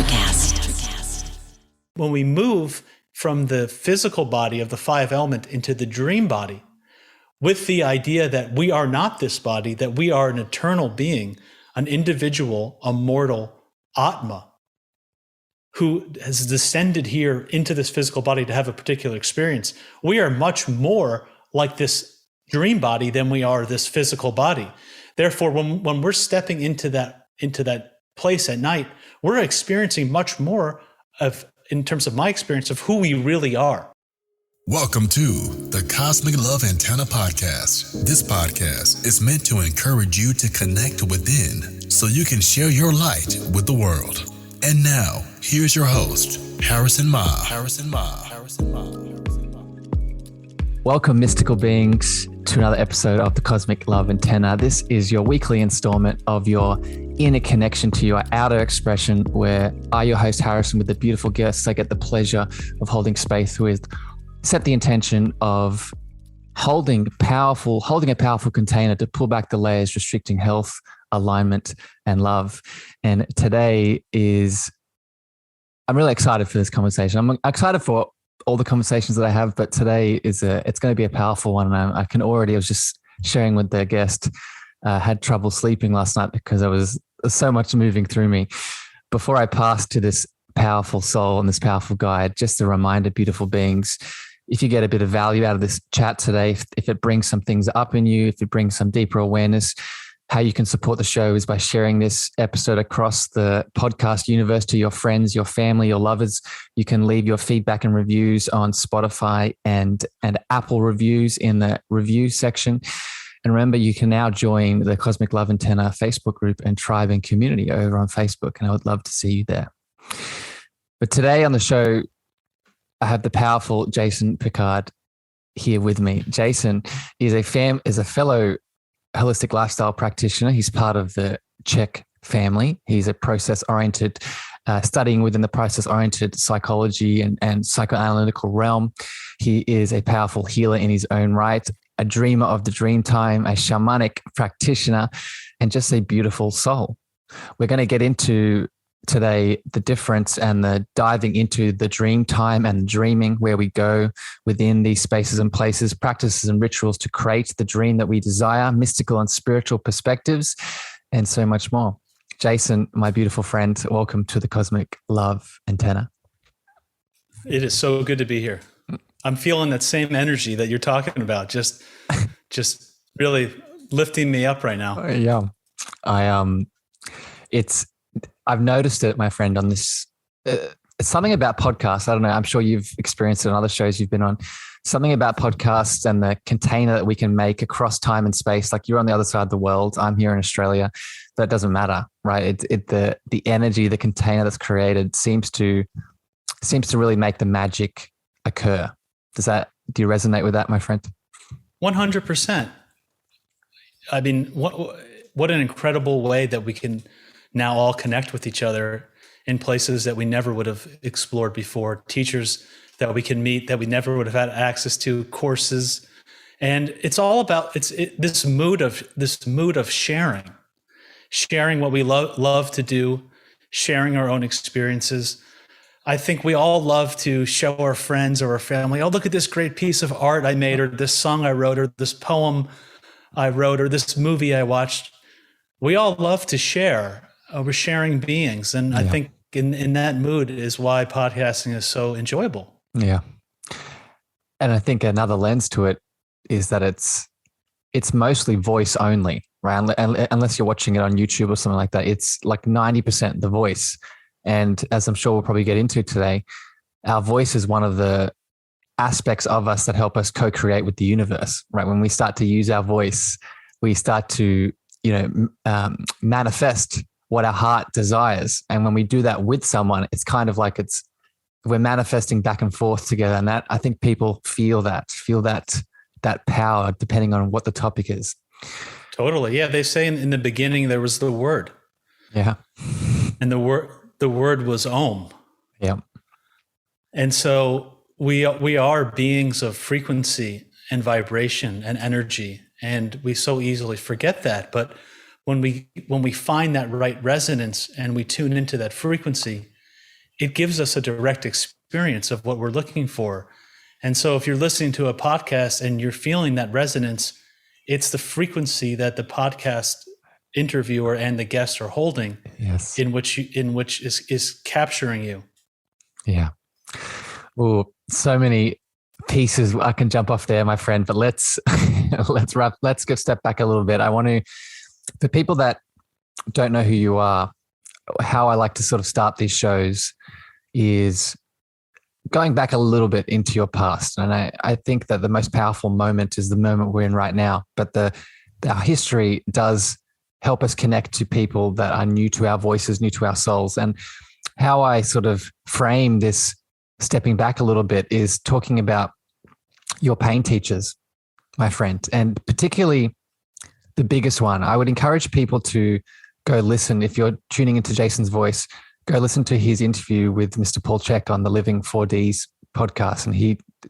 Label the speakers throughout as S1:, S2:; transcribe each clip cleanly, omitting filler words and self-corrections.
S1: Electrocast.
S2: When we move from the physical body of the five element into the dream body, with the idea that we are not this body, that we are an eternal being, an individual, a mortal Atma, who has descended here into this physical body to have a particular experience, we are much more like this dream body than we are this physical body. Therefore, when we're stepping into that place at night, we're experiencing much more of, in terms of my experience, of who we really are.
S3: Welcome to the Cosmic Love Antenna Podcast. This podcast is meant to encourage you to connect within so you can share your light with the world. And now, here's your host, Harrison Ma.
S4: Welcome, mystical beings, to another episode of the Cosmic Love Antenna. This is your weekly installment of your inner connection to your outer expression, where I, your host Harrison, with the beautiful guests I get the pleasure of holding space with, set the intention of holding a powerful container to pull back the layers restricting health, alignment, and love. And today I'm really excited for this conversation. I'm excited for all the conversations that I have, but today it's going to be a powerful one. And I was just sharing with the guest, had trouble sleeping last night because there was so much moving through me. Before I pass to this powerful soul and this powerful guide, just a reminder, beautiful beings, if you get a bit of value out of this chat today, if it brings some things up in you, if it brings some deeper awareness, how you can support the show is by sharing this episode across the podcast universe to your friends, your family, your lovers. You can leave your feedback and reviews on Spotify and Apple reviews in the review section. And remember, you can now join the Cosmic Love Antenna Facebook group and tribe and community over on Facebook. And I would love to see you there. But today on the show, I have the powerful Jason Pickard here with me. Jason is a fellow holistic lifestyle practitioner. He's part of the Czech family. He's a process-oriented, studying within the process-oriented psychology and psychoanalytical realm. He is a powerful healer in his own right, a dreamer of the Dreamtime, a shamanic practitioner, and just a beautiful soul. We're going to get into today the difference and the diving into the dream time and dreaming, where we go within these spaces and places, practices and rituals to create the dream that we desire, mystical and spiritual perspectives, and so much more. Jason, my beautiful friend, welcome to the Cosmic Love Antenna.
S2: It is so good to be here. I'm feeling that same energy that you're talking about, just really lifting me up right now.
S4: Yeah. I've noticed it, my friend, on this, it's something about podcasts. I don't know. I'm sure you've experienced it on other shows you've been on. Something about podcasts and the container that we can make across time and space. Like, you're on the other side of the world, I'm here in Australia. That doesn't matter, right? The energy, the container that's created seems to really make the magic occur. Do you resonate with that, my friend?
S2: 100%. I mean, what an incredible way that we can now all connect with each other in places that we never would have explored before, teachers that we can meet that we never would have had access to, courses. And it's all about this mood of sharing what we love to do, sharing our own experiences. I think we all love to show our friends or our family, oh, look at this great piece of art I made, or this song I wrote, or this poem I wrote, or this movie I watched. We all love to share. We're sharing beings. And I think in that mood is why podcasting is so enjoyable. Yeah.
S4: And I think another lens to it is that it's mostly voice only, right? Unless you're watching it on YouTube or something like that, it's like 90% the voice. And as I'm sure we'll probably get into today, our voice is one of the aspects of us that help us co-create with the universe, right? When we start to use our voice, we start to, manifest what our heart desires. And when we do that with someone, it's kind of like we're manifesting back and forth together. And that, I think people feel that power depending on what the topic is.
S2: Totally. Yeah. They say in the beginning, there was the word.
S4: Yeah.
S2: And the word was Om.
S4: Yeah.
S2: And so we are beings of frequency and vibration and energy. And we so easily forget that. But when we find that right resonance and we tune into that frequency, it gives us a direct experience of what we're looking for. And so if you're listening to a podcast and you're feeling that resonance, it's the frequency that the podcast interviewer and the guest are holding,
S4: Yes.
S2: in which is capturing you.
S4: Yeah. Oh, so many pieces I can jump off there, my friend, but let's go step back a little bit. I want to, for people that don't know who you are, how I like to sort of start these shows is going back a little bit into your past. And I think that the most powerful moment is the moment we're in right now, but our history does help us connect to people that are new to our voices, new to our souls. And how I sort of frame this stepping back a little bit is talking about your pain teachers, my friend, and particularly the biggest one. I would encourage people to go listen. If you're tuning into Jason's voice, go listen to his interview with Mr. Paul Chek on the Living 4Ds podcast. And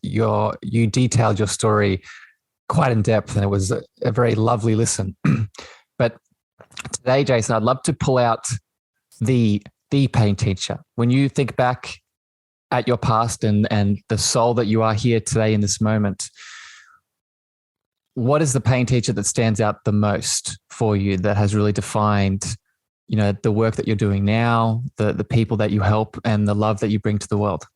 S4: you detailed your story quite in depth, and it was a very lovely listen. But today, Jason, I'd love to pull out the pain teacher. When you think back at your past and the soul that you are here today in this moment, what is the pain teacher that stands out the most for you, that has really defined, the work that you're doing now, the people that you help, and the love that you bring to the world?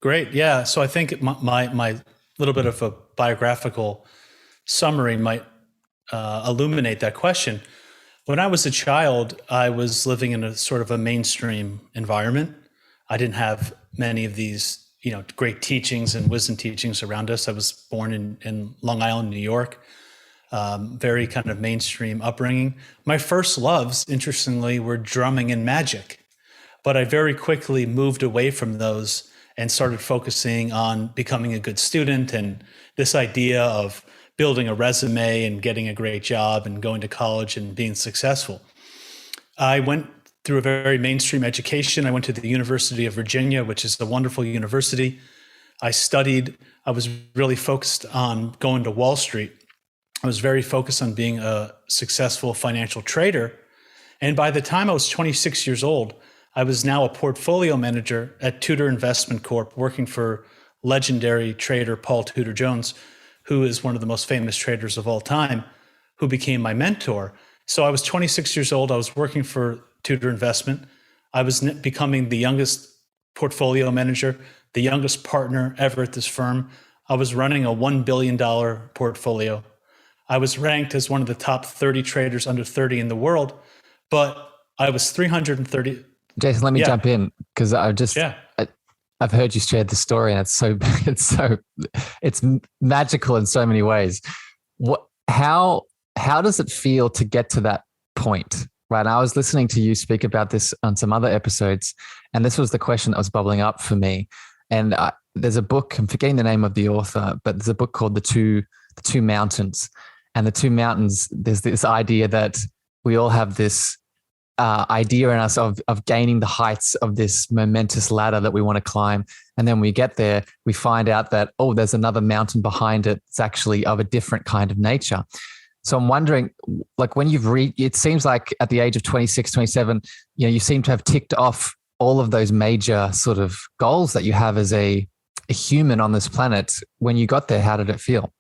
S2: Great. Yeah. So I think my little bit of a biographical summary might illuminate that question. When I was a child, I was living in a sort of a mainstream environment. I didn't have many of these, great teachings and wisdom teachings around us. I was born in Long Island, New York, very kind of mainstream upbringing. My first loves, interestingly, were drumming and magic, but I very quickly moved away from those and started focusing on becoming a good student and this idea of building a resume and getting a great job and going to college and being successful. I went through a very mainstream education. I went to the University of Virginia, which is a wonderful university. I was really focused on going to Wall Street. I was very focused on being a successful financial trader. And by the time I was 26 years old, I was now a portfolio manager at Tudor Investment Corp, working for legendary trader Paul Tudor Jones, who is one of the most famous traders of all time, who became my mentor. So I was 26 years old. I was working for Tudor Investment. I was becoming the youngest portfolio manager, the youngest partner ever at this firm. I was running a $1 billion portfolio. I was ranked as one of the top 30 traders under 30 in the world, but I was 330.
S4: Jason, let me jump in, because I've heard you share the story, and it's magical in so many ways. How does it feel to get to that point? Right. I was listening to you speak about this on some other episodes, and this was the question that was bubbling up for me. And there's a book, I'm forgetting the name of the author, but there's a book called The Two Mountains. And the two mountains, there's this idea that we all have this idea in us of gaining the heights of this momentous ladder that we want to climb. And then when we get there, we find out that, there's another mountain behind it. It's actually of a different kind of nature. So I'm wondering, like, when it seems like at the age of 26, 27, you seem to have ticked off all of those major sort of goals that you have as a human on this planet. When you got there, how did it feel?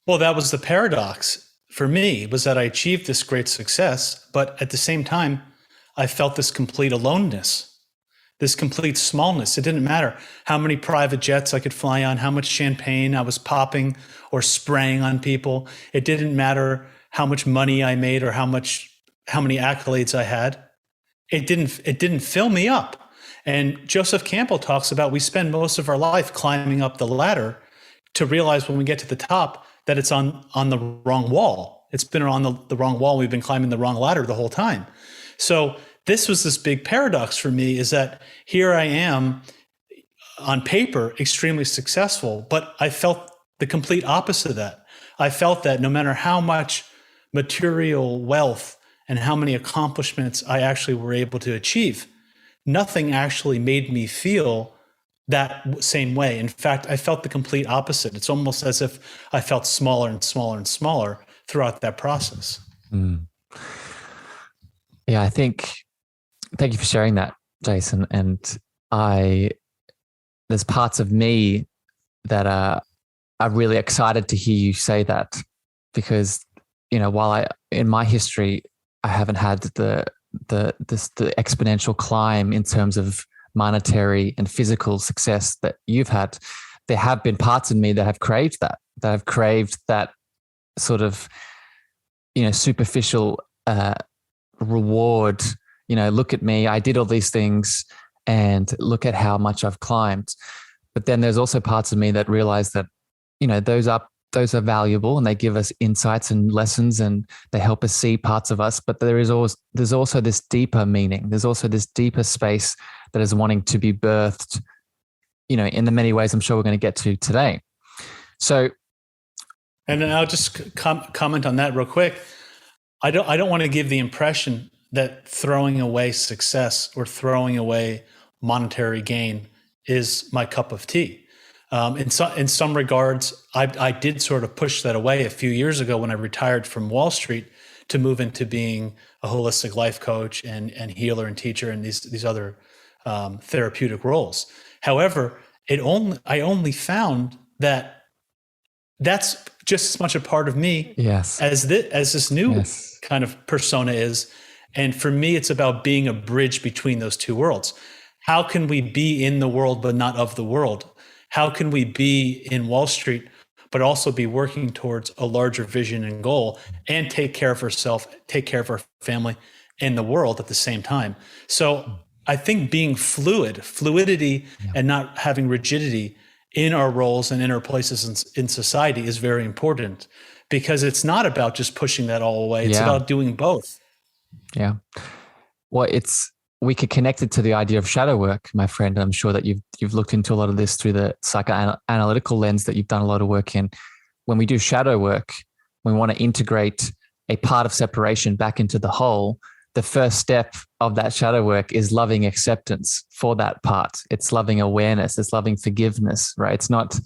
S2: Well, that was the paradox for me, was that I achieved this great success, but at the same time, I felt this complete aloneness, this complete smallness. It didn't matter how many private jets I could fly on, how much champagne I was popping or spraying on people. It didn't matter how much money I made or how many accolades I had. It didn't fill me up. And Joseph Campbell talks about, we spend most of our life climbing up the ladder to realize when we get to the top that it's on the wrong wall. It's been on the wrong wall. We've been climbing the wrong ladder the whole time. So this was this big paradox for me, is that here I am on paper, extremely successful, but I felt the complete opposite of that. I felt that no matter how much material wealth and how many accomplishments I actually were able to achieve, nothing actually made me feel that same way. In fact, I felt the complete opposite. It's almost as if I felt smaller and smaller and smaller throughout that process.
S4: Yeah, thank you for sharing that. Jason. And there's parts of me that are really excited to hear you say that, because, while in my history, I haven't had the exponential climb in terms of monetary and physical success that you've had, there have been parts of me that have craved that sort of, superficial reward. Look at me, I did all these things and look at how much I've climbed. But then there's also parts of me that realize that, those are valuable, and they give us insights and lessons, and they help us see parts of us. But there's also this deeper meaning. There's also this deeper space that is wanting to be birthed, in the many ways I'm sure we're going to get to today. So,
S2: and then I'll just comment on that real quick. I don't want to give the impression that throwing away success or throwing away monetary gain is my cup of tea. In some regards, I did sort of push that away a few years ago when I retired from Wall Street to move into being a holistic life coach and healer and teacher and these other therapeutic roles. However, I only found that that's just as much a part of me as this new kind of persona is. And for me, it's about being a bridge between those two worlds. How can we be in the world but not of the world? How can we be in Wall Street but also be working towards a larger vision and goal, and take care of ourselves, take care of our family and the world at the same time? So I think being fluidity and not having rigidity in our roles and in our places in society is very important, because it's not about just pushing that all away. It's about doing both.
S4: Yeah. Well, we could connect it to the idea of shadow work, my friend. I'm sure that you've looked into a lot of this through the psychoanalytical lens that you've done a lot of work in. When we do shadow work, we want to integrate a part of separation back into the whole. The first step of that shadow work is loving acceptance for that part. It's loving awareness. It's loving forgiveness, right? It's not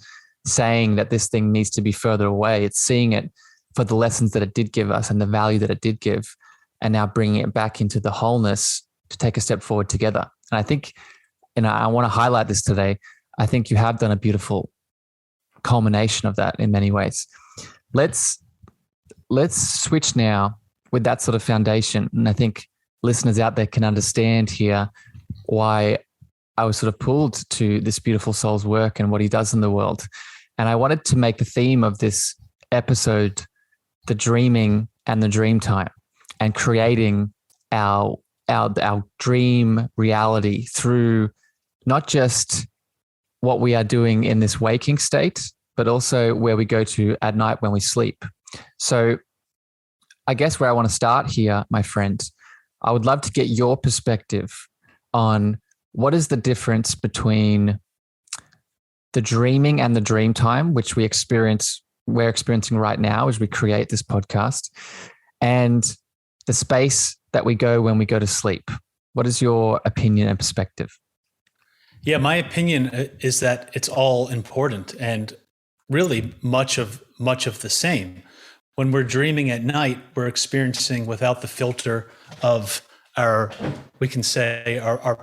S4: saying that this thing needs to be further away. It's seeing it for the lessons that it did give us and the value that it did give, and now bringing it back into the wholeness to take a step forward together. And I think, I want to highlight this today. I think you have done a beautiful culmination of that in many ways. Let's switch now with that sort of foundation. And I think listeners out there can understand here why I was sort of pulled to this beautiful soul's work and what he does in the world. And I wanted to make the theme of this episode the dreaming and the dream time, and creating our dream reality through not just what we are doing in this waking state, but also where we go to at night when we sleep. So I guess where I want to start here, my friend, I would love to get your perspective on what is the difference between the dreaming and the dream time, which we're experiencing right now as we create this podcast, and the space that we go when we go to sleep. What is your opinion and perspective?
S2: Yeah, my opinion is that it's all important and really much of the same. When we're dreaming at night, we're experiencing without the filter of our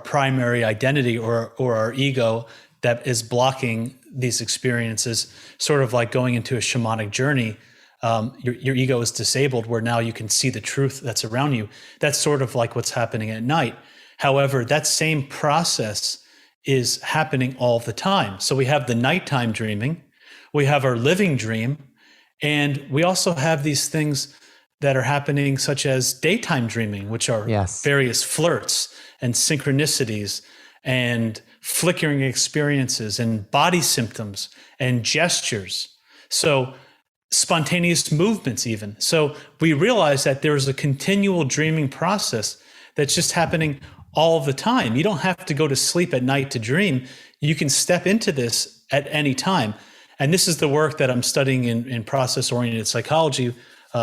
S2: primary identity or our ego that is blocking these experiences, sort of like going into a shamanic journey. Your ego is disabled, where now you can see the truth that's around you. That's sort of like what's happening at night. However, that same process is happening all the time. So we have the nighttime dreaming, we have our living dream, and we also have these things that are happening, such as daytime dreaming, which are various flirts and synchronicities and flickering experiences and body symptoms and gestures. So spontaneous movements even. So we realize that there's a continual dreaming process that's just happening all the time. You don't have to go to sleep at night to dream. You can step into this at any time. And this is the work that I'm studying in process-oriented psychology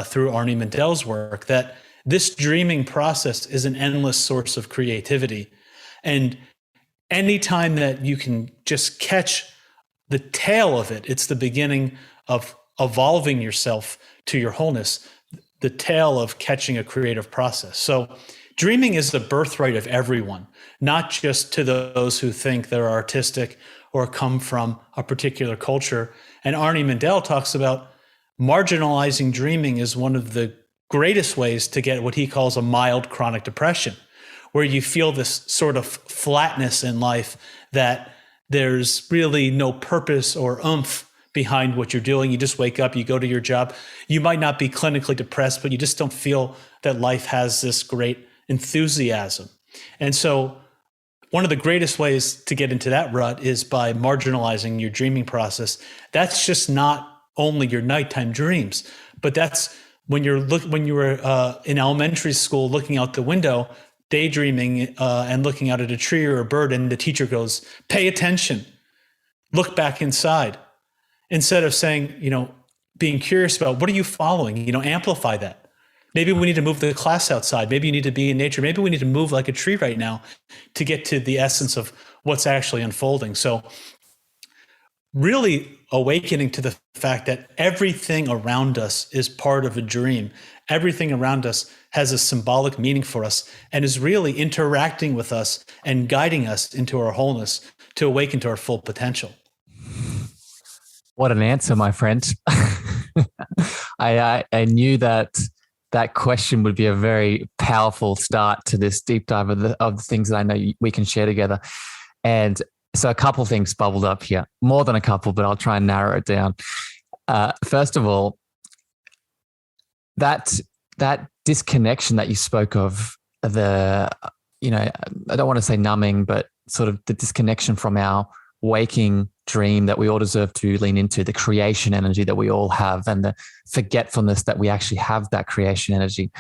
S2: through Arnie Mandel's work, that this dreaming process is an endless source of creativity. And anytime that you can just catch the tail of it, it's the beginning of evolving yourself to your wholeness, the tail of catching a creative process. So Dreaming is the birthright of everyone, not just to those who think they're artistic or come from a particular culture. And Arnie Mindell talks about marginalizing dreaming is one of the greatest ways to get what he calls a mild chronic depression, where you feel this sort of flatness in life, that there's really no purpose or oomph behind what you're doing. You just wake up, you go to your job. You might not be clinically depressed, but you just don't feel that life has this great enthusiasm. And so one of the greatest ways to get into that rut is by marginalizing your dreaming process. That's just not only your nighttime dreams, but that's when you were in elementary school looking out the window, daydreaming and looking out at a tree or a bird, and the teacher goes, pay attention, look back inside. Instead of saying, being curious about what are you following, amplify that. Maybe we need to move the class outside. Maybe you need to be in nature. Maybe we need to move like a tree right now to get to the essence of what's actually unfolding. So really awakening to the fact that everything around us is part of a dream. Everything around us has a symbolic meaning for us and is really interacting with us and guiding us into our wholeness to awaken to our full potential.
S4: What an answer, my friend. I knew that question would be a very powerful start to this deep dive of the things that I know we can share together. And so a couple things bubbled up here, more than a couple, but I'll try and narrow it down. First of all, that disconnection that you spoke of, I don't want to say numbing, but sort of the disconnection from our waking dream that we all deserve to lean into, the creation energy that we all have, and the forgetfulness that we actually have that creation energy.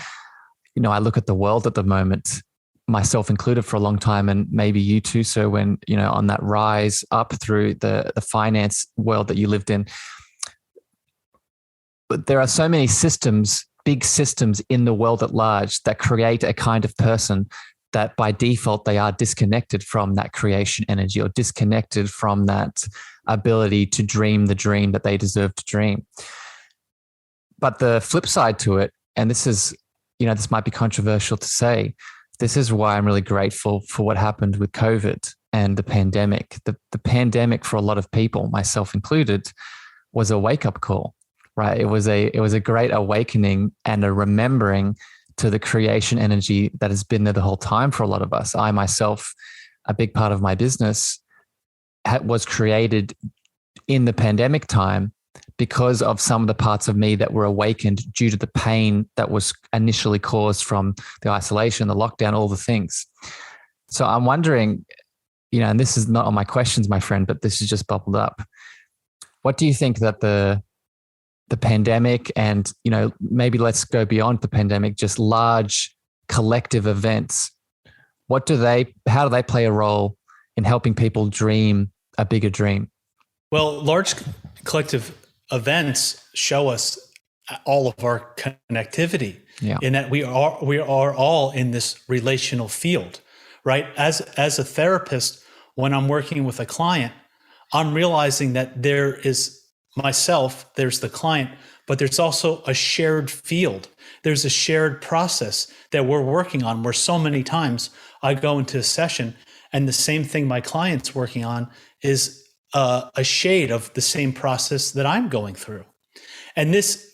S4: I look at the world at the moment, myself included, for a long time, and maybe you too, sir, when, on that rise up through the finance world that you lived in. But there are so many systems, big systems in the world at large that create a kind of person that by default, they are disconnected from that creation energy, or disconnected from that ability to dream the dream that they deserve to dream. But the flip side to it, and this is, this might be controversial to say, this is why I'm really grateful for what happened with COVID and the pandemic. The pandemic, for a lot of people, myself included, was a wake-up call, right? It was a great awakening and a remembering to the creation energy that has been there the whole time for a lot of us. I myself, a big part of my business was created in the pandemic time because of some of the parts of me that were awakened due to the pain that was initially caused from the isolation, the lockdown, all the things. So I'm wondering, and this is not on my questions, my friend, but this has just bubbled up. What do you think that the pandemic and, maybe let's go beyond the pandemic, just large collective events, how do they play a role in helping people dream a bigger dream?
S2: Well, large collective events show us all of our connectivity, in that we are all in this relational field, right? As a therapist, when I'm working with a client, I'm realizing that there is myself, there's the client, but there's also a shared field. There's a shared process that we're working on, where so many times I go into a session and the same thing my client's working on is a shade of the same process that I'm going through. And this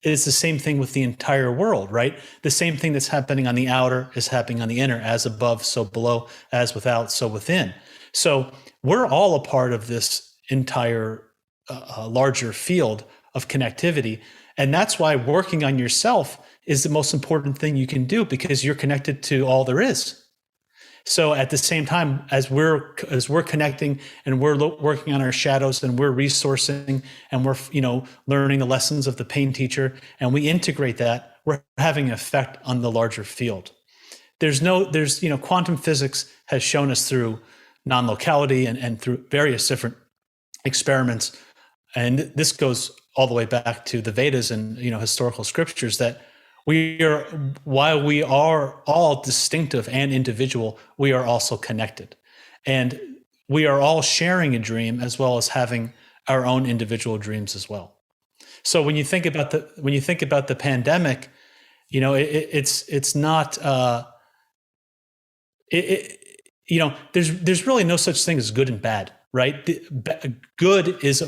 S2: is the same thing with the entire world, right? The same thing that's happening on the outer is happening on the inner, as above, so below, as without, so within. So we're all a part of this entire larger field of connectivity. And that's why working on yourself is the most important thing you can do, because you're connected to all there is. So at the same time, as we're connecting and we're working on our shadows and we're resourcing and we're, learning the lessons of the pain teacher, and we integrate that, we're having an effect on the larger field. There's quantum physics has shown us through non-locality and through various different experiments. And this goes all the way back to the Vedas and, historical scriptures, that while we are all distinctive and individual, we are also connected. And we are all sharing a dream as well as having our own individual dreams as well. So when you think about the pandemic, it's not there's really no such thing as good and bad, right? Good is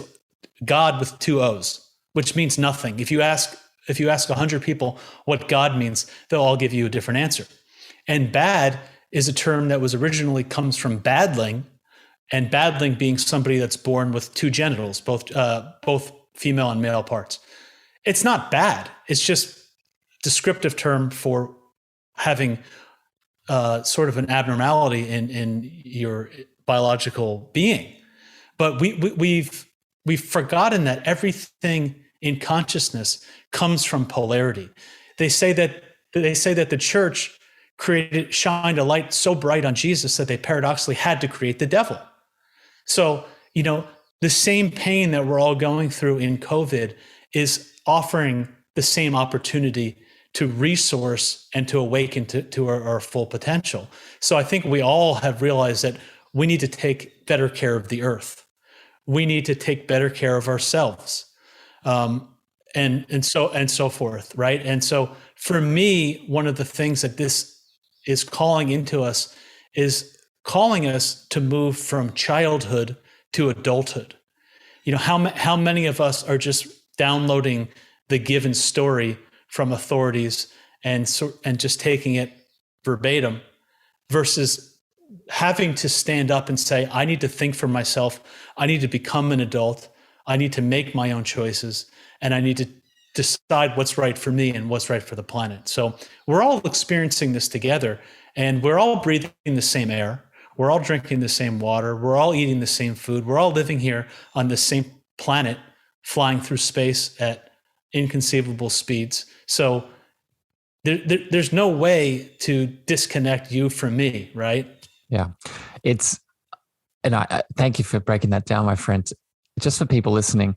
S2: God with two O's, which means nothing. If you ask 100 people what God means, they'll all give you a different answer. And bad is a term that was originally comes from badling, and badling being somebody that's born with two genitals, both female and male parts. It's not bad. It's just descriptive term for having sort of an abnormality in your biological being. But we've forgotten that everything in consciousness comes from polarity. They say that the church shined a light so bright on Jesus that they paradoxically had to create the devil. So, the same pain that we're all going through in COVID is offering the same opportunity to resource and to awaken to our full potential. So I think we all have realized that we need to take better care of the earth. We need to take better care of ourselves, and so forth, right? And so for me, one of the things that this is calling into us is calling us to move from childhood to adulthood. How many of us are just downloading the given story from authorities and just taking it verbatim, versus having to stand up and say, I need to think for myself. I need to become an adult. I need to make my own choices, and I need to decide what's right for me and what's right for the planet. So we're all experiencing this together, and we're all breathing the same air. We're all drinking the same water. We're all eating the same food. We're all living here on the same planet, flying through space at inconceivable speeds. So there's no way to disconnect you from me, right?
S4: Yeah. And I thank you for breaking that down, my friend. Just for people listening,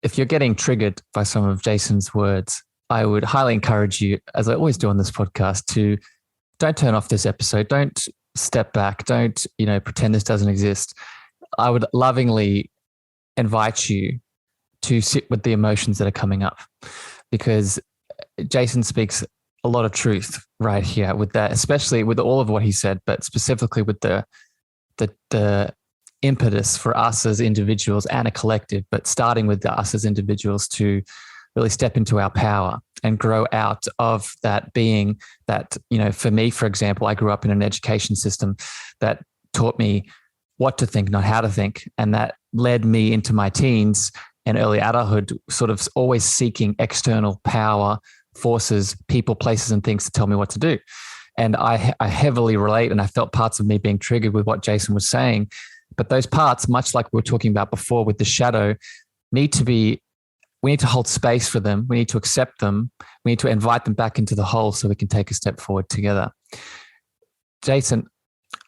S4: if you're getting triggered by some of Jason's words, I would highly encourage you, as I always do on this podcast, to don't turn off this episode. Don't step back. Don't, pretend this doesn't exist. I would lovingly invite you to sit with the emotions that are coming up, because Jason speaks a lot of truth right here with that, especially with all of what he said, but specifically with the impetus for us as individuals and a collective, but starting with us as individuals to really step into our power and grow out of that being that, for me, for example, I grew up in an education system that taught me what to think, not how to think. And that led me into my teens and early adulthood, sort of always seeking external power, forces, people, places, and things to tell me what to do. And I heavily relate, and I felt parts of me being triggered with what Jason was saying. But those parts, much like we were talking about before with the shadow, we need to hold space for them. We need to accept them. We need to invite them back into the whole so we can take a step forward together. Jason,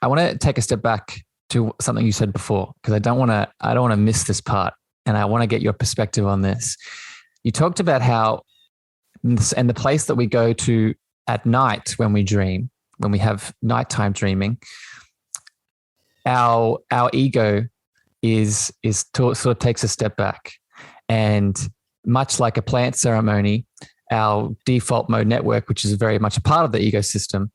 S4: I want to take a step back to something you said before, because I don't want to miss this part, and I want to get your perspective on this. You talked about how, and the place that we go to at night when we dream, when we have nighttime dreaming, our ego sort of takes a step back, and much like a plant ceremony, our default mode network, which is very much a part of the ecosystem,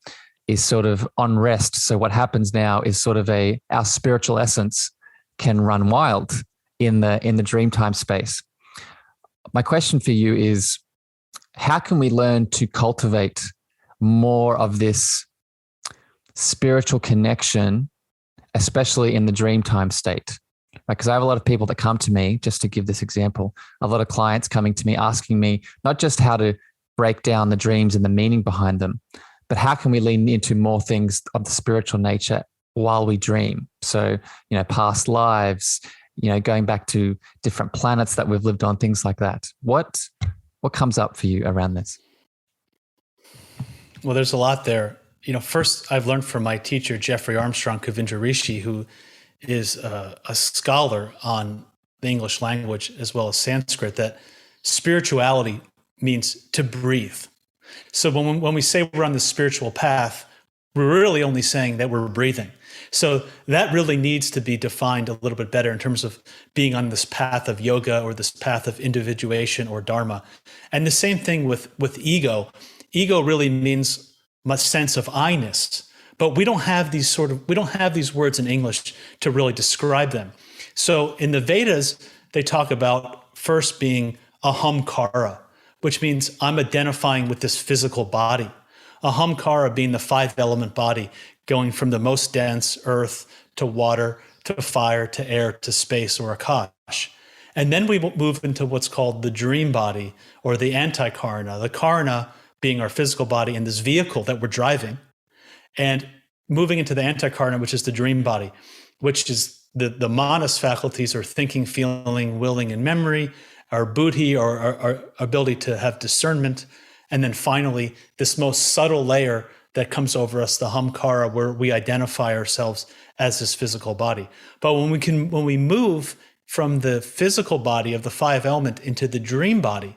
S4: is sort of on rest. So what happens now is sort of our spiritual essence can run wild in the Dreamtime space. My question for you is, how can we learn to cultivate more of this spiritual connection, especially in the Dreamtime state? Because I have a lot of people that come to me, just to give this example, a lot of clients coming to me asking me not just how to break down the dreams and the meaning behind them, but how can we lean into more things of the spiritual nature while we dream? So, past lives, going back to different planets that we've lived on, things like that. What comes up for you around this?
S2: Well, there's a lot there. First, I've learned from my teacher, Jeffrey Armstrong Kavindra Rishi, who is a scholar on the English language as well as Sanskrit, that spirituality means to breathe. So when we say we're on the spiritual path, we're really only saying that we're breathing. So that really needs to be defined a little bit better in terms of being on this path of yoga or this path of individuation or dharma. And the same thing with ego. Ego really means a sense of I-ness. but we don't have these words in English to really describe them. So in the Vedas, they talk about first being ahamkara, which means I'm identifying with this physical body. Ahamkara being the 5-element body, going from the most dense earth to water to fire to air to space or akash. And then we move into what's called the dream body or the anti-karana, the karana being our physical body and this vehicle that we're driving, and moving into the anti-karana, which is the dream body, which is the manas faculties, or thinking, feeling, willing, and memory, our buddhi, or our ability to have discernment, and then finally this most subtle layer that comes over us, the hamkara, where we identify ourselves as this physical body. But when we move from the physical body of the 5 element into the dream body,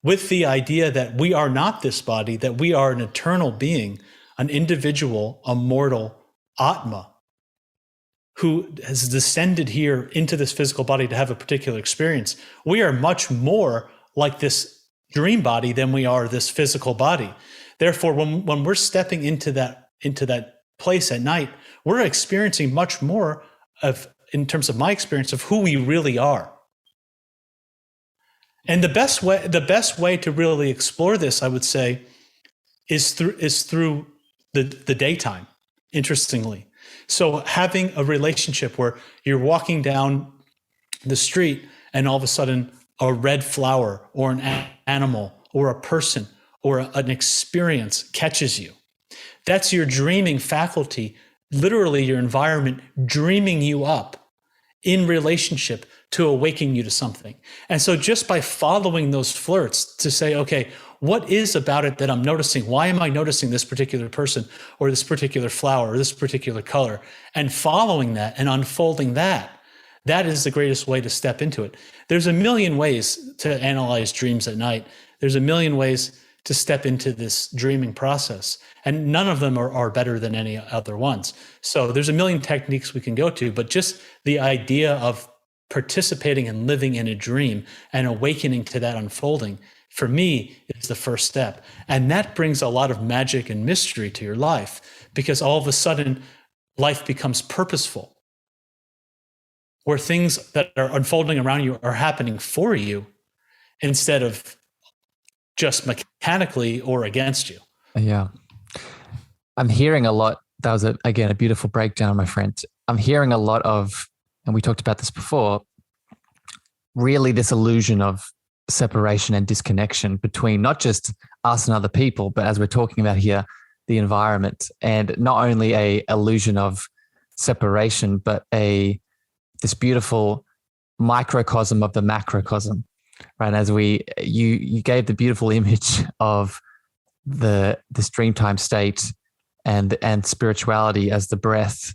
S2: with the idea that we are not this body, that we are an eternal being, an individual, a mortal Atma, who has descended here into this physical body to have a particular experience. We are much more like this dream body than we are this physical body. Therefore, when we're stepping into that place at night, we're experiencing much more in terms of my experience, of who we really are. And the best way to really explore this, I would say, is through the daytime, interestingly. So having a relationship where you're walking down the street and all of a sudden a red flower or an animal or a person or an experience catches you. That's your dreaming faculty, literally your environment dreaming you up in relationship to awaken you to something. And so just by following those flirts to say, okay, what is about it that I'm noticing? Why am I noticing this particular person or this particular flower or this particular color? And following that and unfolding that is the greatest way to step into it. There's a million ways to analyze dreams at night. There's a million ways to step into this dreaming process. And none of them are better than any other ones. So there's a million techniques we can go to, but just the idea of participating and living in a dream and awakening to that unfolding, for me, is the first step. And that brings a lot of magic and mystery to your life, because all of a sudden life becomes purposeful, where things that are unfolding around you are happening for you instead of just mechanically or against you.
S4: Yeah. I'm hearing a lot. That was, again, a beautiful breakdown, my friend. I'm hearing a lot of, and we talked about this before, really this illusion of separation and disconnection between not just us and other people, but as we're talking about here, the environment, and not only a illusion of separation, but this beautiful microcosm of the macrocosm, right? As you gave the beautiful image of this dreamtime state and spirituality as the breath.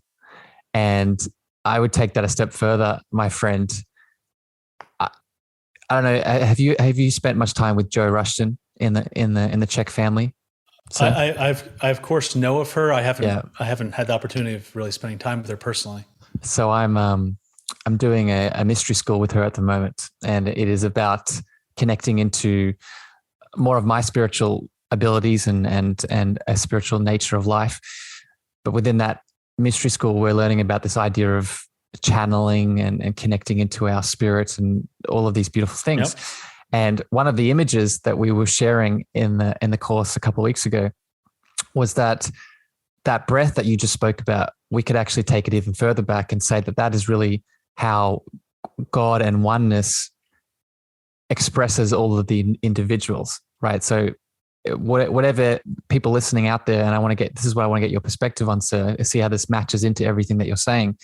S4: And I would take that a step further, my friend. I don't know. Have you spent much time with Joe Rushton in the Czech family? So,
S2: I of course know of her. I haven't had the opportunity of really spending time with her personally.
S4: So I'm doing a mystery school with her at the moment, and it is about connecting into more of my spiritual abilities and a spiritual nature of life. But within that mystery school, we're learning about this idea of channeling and connecting into our spirits and all of these beautiful things. Yep. And one of the images that we were sharing in the course a couple of weeks ago was that breath that you just spoke about. We could actually take it even further back and say that is really how God and oneness expresses all of the individuals, right? So whatever people listening out there, and this is what I want to get your perspective on, sir, see how this matches into everything that you're saying.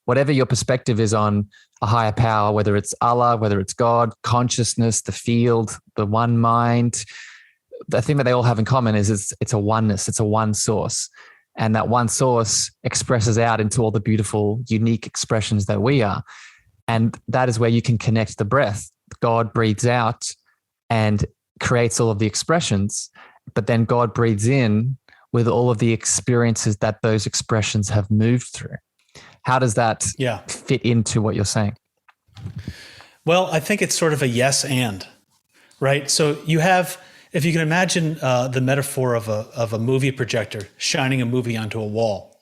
S4: Whatever your perspective is on a higher power, whether it's Allah, whether it's God, consciousness, the field, the one mind, the thing that they all have in common is it's a oneness, it's a one source. And that one source expresses out into all the beautiful, unique expressions that we are. And that is where you can connect the breath. God breathes out and creates all of the expressions, but then God breathes in with all of the experiences that those expressions have moved through. How does that fit into what you're saying? Well,
S2: I think it's sort of a yes and, right? So you have, if you can imagine the metaphor of a movie projector shining a movie onto a wall,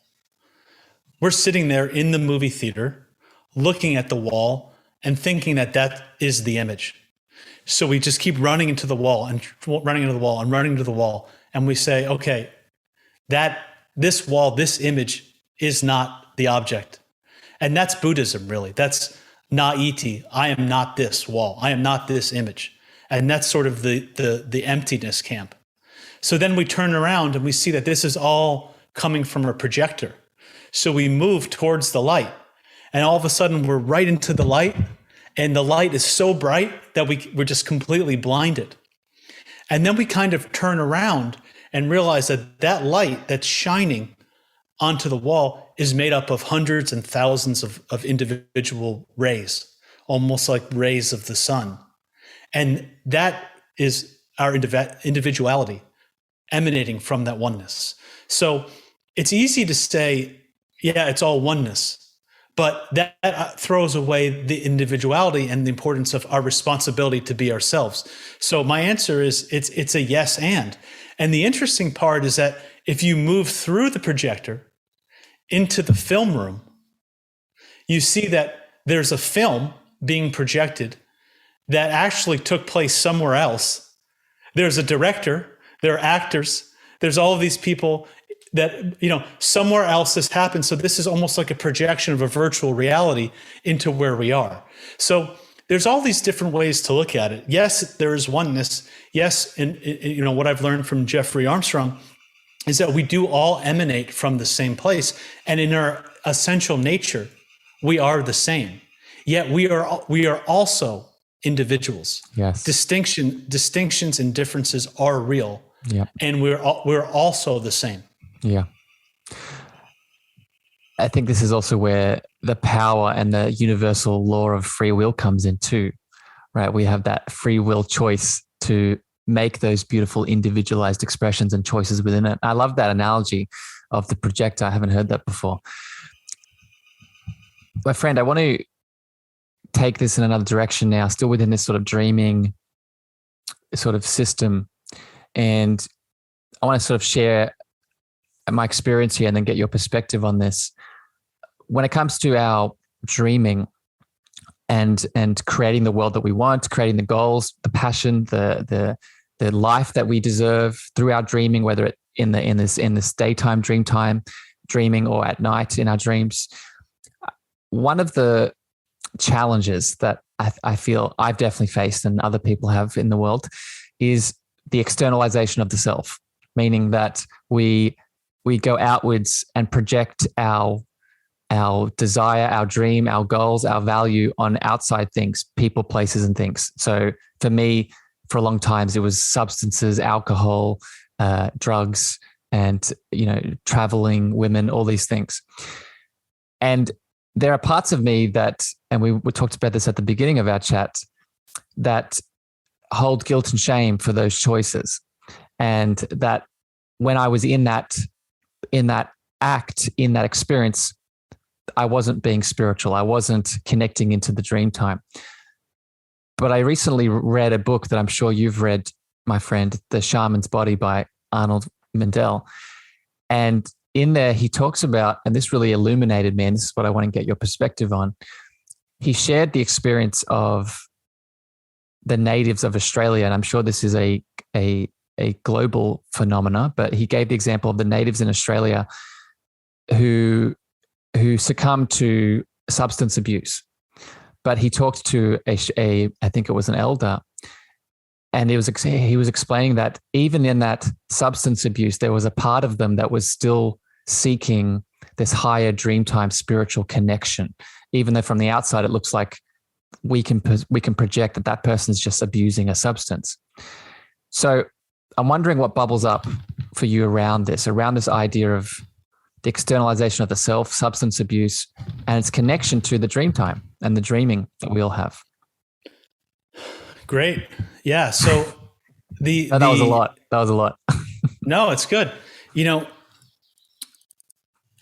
S2: we're sitting there in the movie theater, looking at the wall and thinking that that is the image. So we just keep running into the wall and running into the wall and running into the wall. And we say, okay, this wall, this image is not the object. And that's Buddhism, really. That's na-iti. I am not this wall. I am not this image. And that's sort of the emptiness camp. So then we turn around and we see that this is all coming from a projector. So we move towards the light. And all of a sudden we're right into the light. And the light is so bright that we're just completely blinded. And then we kind of turn around and realize that that light that's shining onto the wall is made up of hundreds and thousands of individual rays, almost like rays of the sun. And that is our individuality emanating from that oneness. So it's easy to say, yeah, it's all oneness. But that throws away the individuality and the importance of our responsibility to be ourselves. So my answer is it's a yes and. And the interesting part is that if you move through the projector into the film room, you see that there's a film being projected that actually took place somewhere else. There's a director, there are actors, there's all of these people that, somewhere else this happened. So this is almost like a projection of a virtual reality into where we are. So there's all these different ways to look at it. Yes, there is oneness. Yes, and what I've learned from Jeffrey Armstrong is that we do all emanate from the same place. And in our essential nature, we are the same. Yet we are also individuals.
S4: Yes.
S2: Distinctions and differences are real.
S4: Yeah.
S2: And we're also the same.
S4: Yeah. I think this is also where the power and the universal law of free will comes in too, right? We have that free will choice to make those beautiful individualized expressions and choices within it. I love that analogy of the projector. I haven't heard that before. My friend, I want to take this in another direction now, still within this sort of dreaming sort of system. And I want to sort of share my experience here and then get your perspective on this. When it comes to our dreaming and creating the world that we want, creating the goals, the passion, the life that we deserve through our dreaming, whether it in this daytime, dreamtime, dreaming, or at night in our dreams, one of the challenges that I feel I've definitely faced and other people have in the world is the externalization of the self, meaning that we go outwards and project our desire, our dream, our goals, our value on outside things, people, places, and things. So for me, for a long time, it was substances, alcohol, drugs, and traveling, women, all these things. And there are parts of me that, and we talked about this at the beginning of our chat, that hold guilt and shame for those choices. And that when I was in that act, in that experience, I wasn't being spiritual. I wasn't connecting into the dream time. But I recently read a book that I'm sure you've read, my friend, The Shaman's Body by Arnold Mandel. And in there, he talks about, and this really illuminated me, and this is what I want to get your perspective on. He shared the experience of the natives of Australia, and I'm sure this is a global phenomena, but he gave the example of the natives in Australia who succumbed to substance abuse. But he talked to I think it was an elder, and he was explaining that even in that substance abuse, there was a part of them that was still seeking this higher dreamtime spiritual connection, even though from the outside it looks like we can project that person's just abusing a substance. So I'm wondering what bubbles up for you around this idea of the externalization of the self, substance abuse, and its connection to the dreamtime and the dreaming that we all have.
S2: Great. Yeah. So that
S4: was a lot. That was a lot.
S2: No, it's good.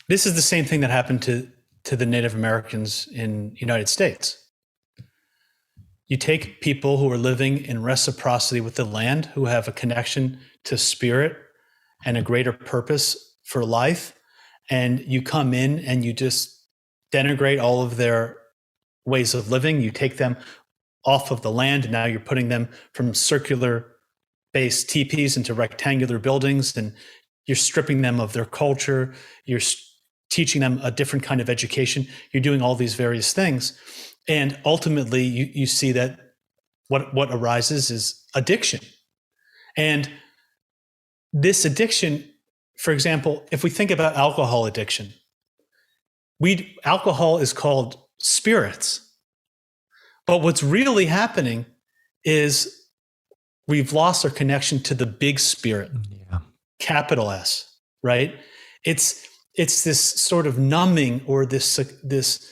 S2: This is the same thing that happened to the Native Americans in the United States. You take people who are living in reciprocity with the land, who have a connection to spirit and a greater purpose for life, and you come in and you just denigrate all of their ways of living. You take them off of the land, and now you're putting them from circular based teepees into rectangular buildings, and you're stripping them of their culture. You're teaching them a different kind of education. You're doing all these various things. And ultimately, you see that what arises is addiction. And this addiction, for example, if we think about alcohol addiction, alcohol is called spirits. But what's really happening is we've lost our connection to the big spirit, capital S, right? It's this sort of numbing or this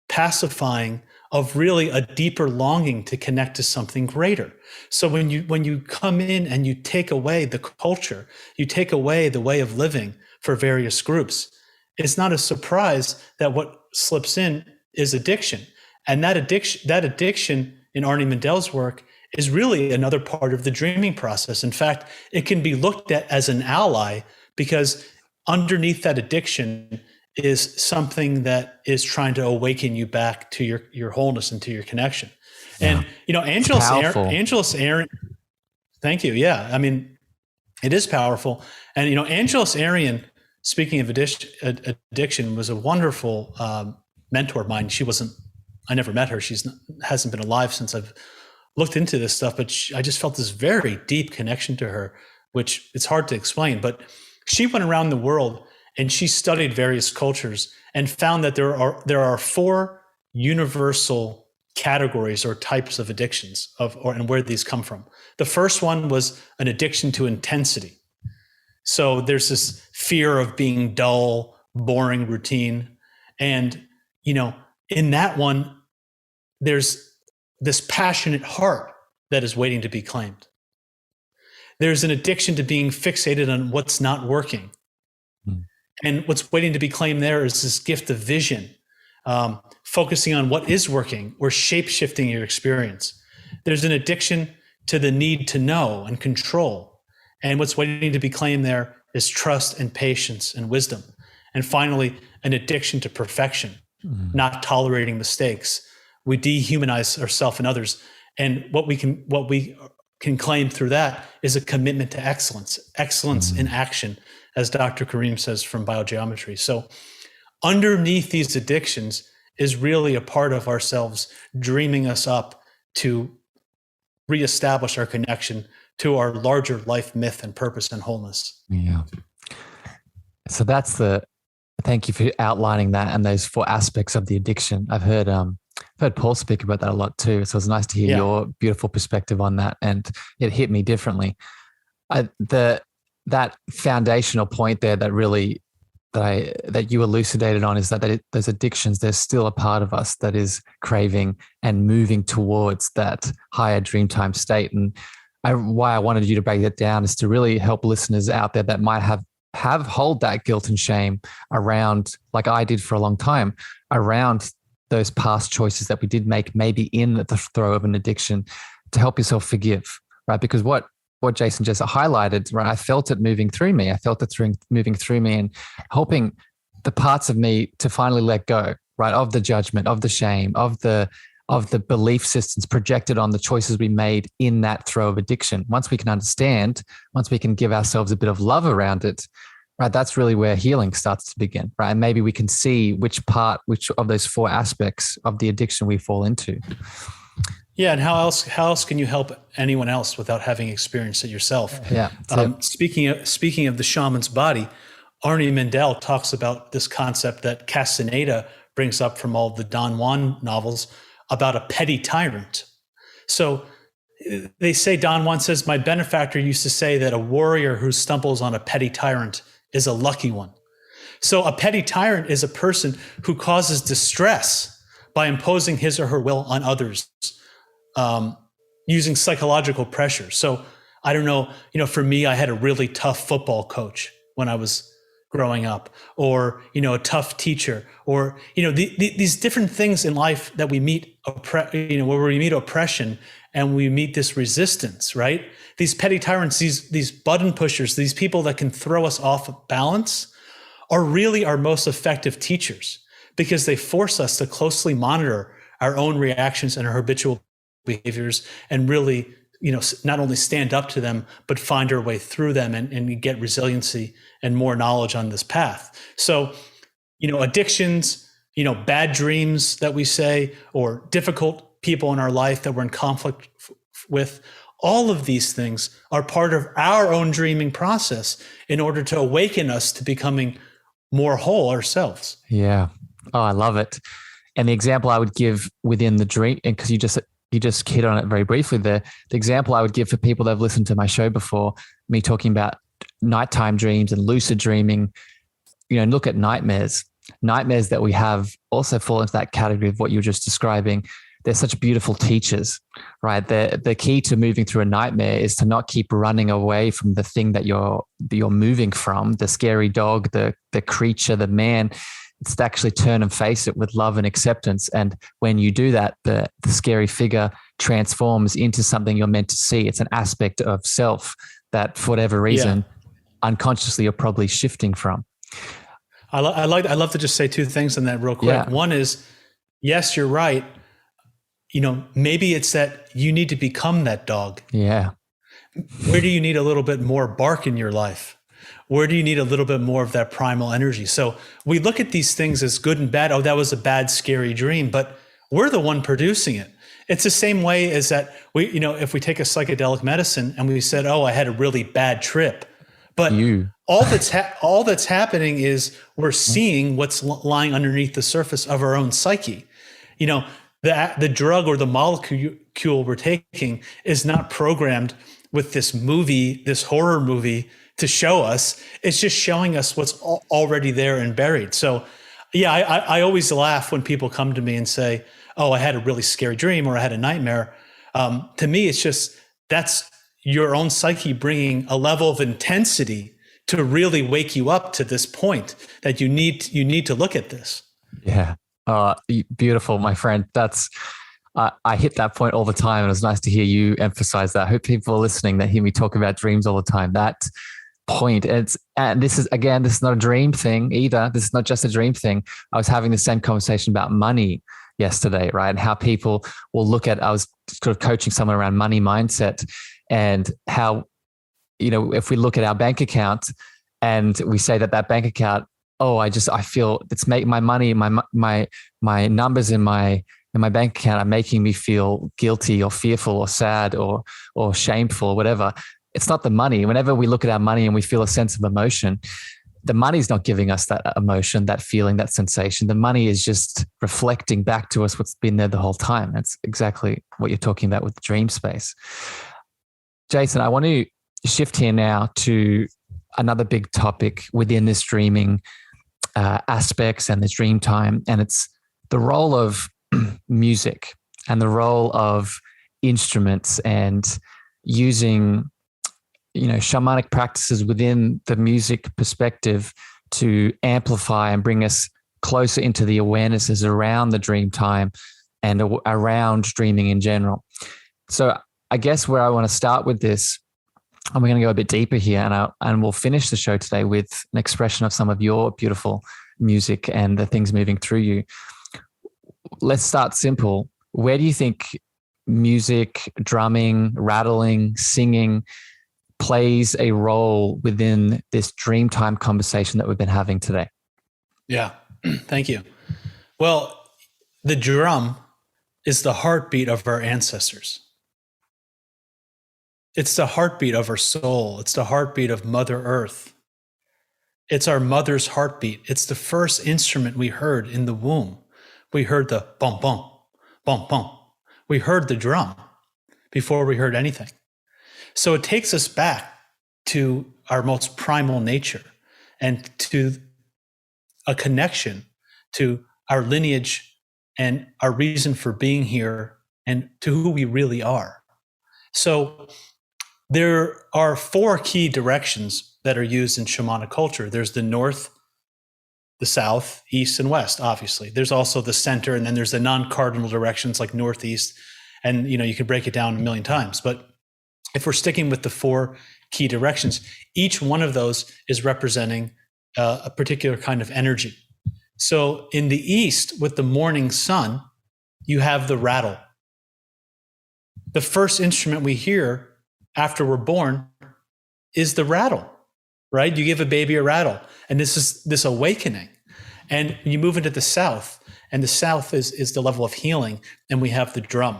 S2: pacifying of really a deeper longing to connect to something greater. So when you come in and you take away the culture, you take away the way of living for various groups, it's not a surprise that what slips in is addiction. And that addiction in Arnie Mandel's work is really another part of the dreaming process. In fact, it can be looked at as an ally, because underneath that addiction is something that is trying to awaken you back to your wholeness and to your connection. Yeah. And, Angelos Arian, thank you. Yeah. I mean, it is powerful. And, Angelos Arian, speaking of addiction, was a wonderful mentor of mine. I never met her. Hasn't been alive since I've looked into this stuff, but I just felt this very deep connection to her, which it's hard to explain. But she went around the world and she studied various cultures and found that there are 4 universal categories or types of addictions and where these come from. The first one was an addiction to intensity. So there's this fear of being dull, boring routine. And, in that one, there's this passionate heart that is waiting to be claimed. There's an addiction to being fixated on what's not working. And what's waiting to be claimed there is this gift of vision, focusing on what is working or shape-shifting your experience. There's an addiction to the need to know and control. And what's waiting to be claimed there is trust and patience and wisdom. And finally, an addiction to perfection, not tolerating mistakes. We dehumanize ourselves and others. And what we can claim through that is a commitment to excellence in action, as Dr. Karim says from biogeometry. So underneath these addictions is really a part of ourselves dreaming us up to reestablish our connection to our larger life myth and purpose and wholeness.
S4: Yeah. So thank you for outlining that and those 4 aspects of the addiction. I've heard Paul speak about that a lot too. So it's nice to hear your beautiful perspective on that. And it hit me differently. That foundational point there that you elucidated on is that those addictions, there's still a part of us that is craving and moving towards that higher Dreamtime state. And why I wanted you to break that down is to really help listeners out there that might have hold that guilt and shame around, like I did for a long time, around those past choices that we did make, maybe in the throw of an addiction, to help yourself forgive, right? Because what Jason just highlighted, right? I felt it moving through me. Moving through me and helping the parts of me to finally let go, right? Of the judgment, of the shame, of the belief systems projected on the choices we made in that throw of addiction. Once we can understand, once we can give ourselves a bit of love around it, right? That's really where healing starts to begin, right? And maybe we can see which of those 4 aspects of the addiction we fall into.
S2: Yeah, and how else can you help anyone else without having experienced it yourself?
S4: Yeah.
S2: Speaking of the shaman's body, Arnie Mandel talks about this concept that Castaneda brings up from all the Don Juan novels about a petty tyrant. So they say, Don Juan says, my benefactor used to say that a warrior who stumbles on a petty tyrant is a lucky one. So a petty tyrant is a person who causes distress by imposing his or her will on others, using psychological pressure. So I don't know, for me, I had a really tough football coach when I was growing up, or, a tough teacher, or, these different things in life that we meet, where we meet oppression and we meet this resistance, right? These petty tyrants, these button pushers, these people that can throw us off balance are really our most effective teachers, because they force us to closely monitor our own reactions and our habitual behaviors, and really, not only stand up to them, but find our way through them and get resiliency and more knowledge on this path. So, addictions, bad dreams that we say, or difficult people in our life that we're in conflict with, all of these things are part of our own dreaming process in order to awaken us to becoming more whole ourselves.
S4: Yeah. Oh, I love it. And the example I would give within the dream, and because you just hit on it very briefly there, the example I would give for people that have listened to my show before, me talking about nighttime dreams and lucid dreaming, look at nightmares. Nightmares that we have also fall into that category of what you were just describing. They're such beautiful teachers, right? The key to moving through a nightmare is to not keep running away from the thing that you're moving from, the scary dog, the creature, the man. It's to actually turn and face it with love and acceptance. And when you do that, the scary figure transforms into something you're meant to see. It's an aspect of self that, for whatever reason, unconsciously you're probably shifting from.
S2: I love to just say two things on that real quick.
S4: Yeah.
S2: One is, yes, you're right. Maybe it's that you need to become that dog.
S4: Yeah.
S2: Where do you need a little bit more bark in your life? Where do you need a little bit more of that primal energy? So we look at these things as good and bad. Oh, that was a bad, scary dream, but we're the one producing it. It's the same way as that if we take a psychedelic medicine and we said, oh, I had a really bad trip, but all that's happening is we're seeing what's lying underneath the surface of our own psyche. The drug or the molecule we're taking is not programmed with this horror movie to show us. It's just showing us what's already there and buried. So I always laugh when people come to me and say, oh, I had a really scary dream or I had a nightmare. To me, it's just, that's your own psyche bringing a level of intensity to really wake you up to this point that you need to look at this.
S4: Yeah. Beautiful, my friend. That's, I hit that point all the time, and it's nice to hear you emphasize that. I hope people are listening that hear me talk about dreams all the time. That point, and this is not a dream thing either. This is not just a dream thing. I was having the same conversation about money yesterday, right? And how people will look at, I was sort of coaching someone around money mindset, and how, if we look at our bank account and we say that bank account, oh, I feel it's my money, my numbers in my bank account are making me feel guilty or fearful or sad or shameful or whatever. It's not the money. Whenever we look at our money and we feel a sense of emotion, the money's not giving us that emotion, that feeling, that sensation. The money is just reflecting back to us what's been there the whole time. That's exactly what you're talking about with the dream space. Jason, I want to shift here now to another big topic within this dreaming aspects and this dream time, and it's the role of music and the role of instruments and using shamanic practices within the music perspective to amplify and bring us closer into the awarenesses around the dream time and around dreaming in general. So I guess where I want to start with this, and we're going to go a bit deeper here, and we'll finish the show today with an expression of some of your beautiful music and the things moving through you. Let's start simple. Where do you think music, drumming, rattling, singing plays a role within this Dreamtime conversation that we've been having today?
S2: Yeah, thank you. Well, the drum is the heartbeat of our ancestors. It's the heartbeat of our soul. It's the heartbeat of Mother Earth. It's our mother's heartbeat. It's the first instrument we heard in the womb. We heard the bum, bum, bum, bum. We heard the drum before we heard anything. So it takes us back to our most primal nature and to a connection to our lineage and our reason for being here and to who we really are. So there are four key directions that are used in shamanic culture. There's the north, the south, east, and west, obviously. There's also the center, and then there's the non-cardinal directions like northeast. And, you can break it down a million times. But if we're sticking with the 4 key directions, each one of those is representing a particular kind of energy. So in the east, with the morning sun, you have the rattle. The first instrument we hear after we're born is the rattle, right? You give a baby a rattle, and this is this awakening. And you move into the south, and the south is the level of healing, and we have the drum.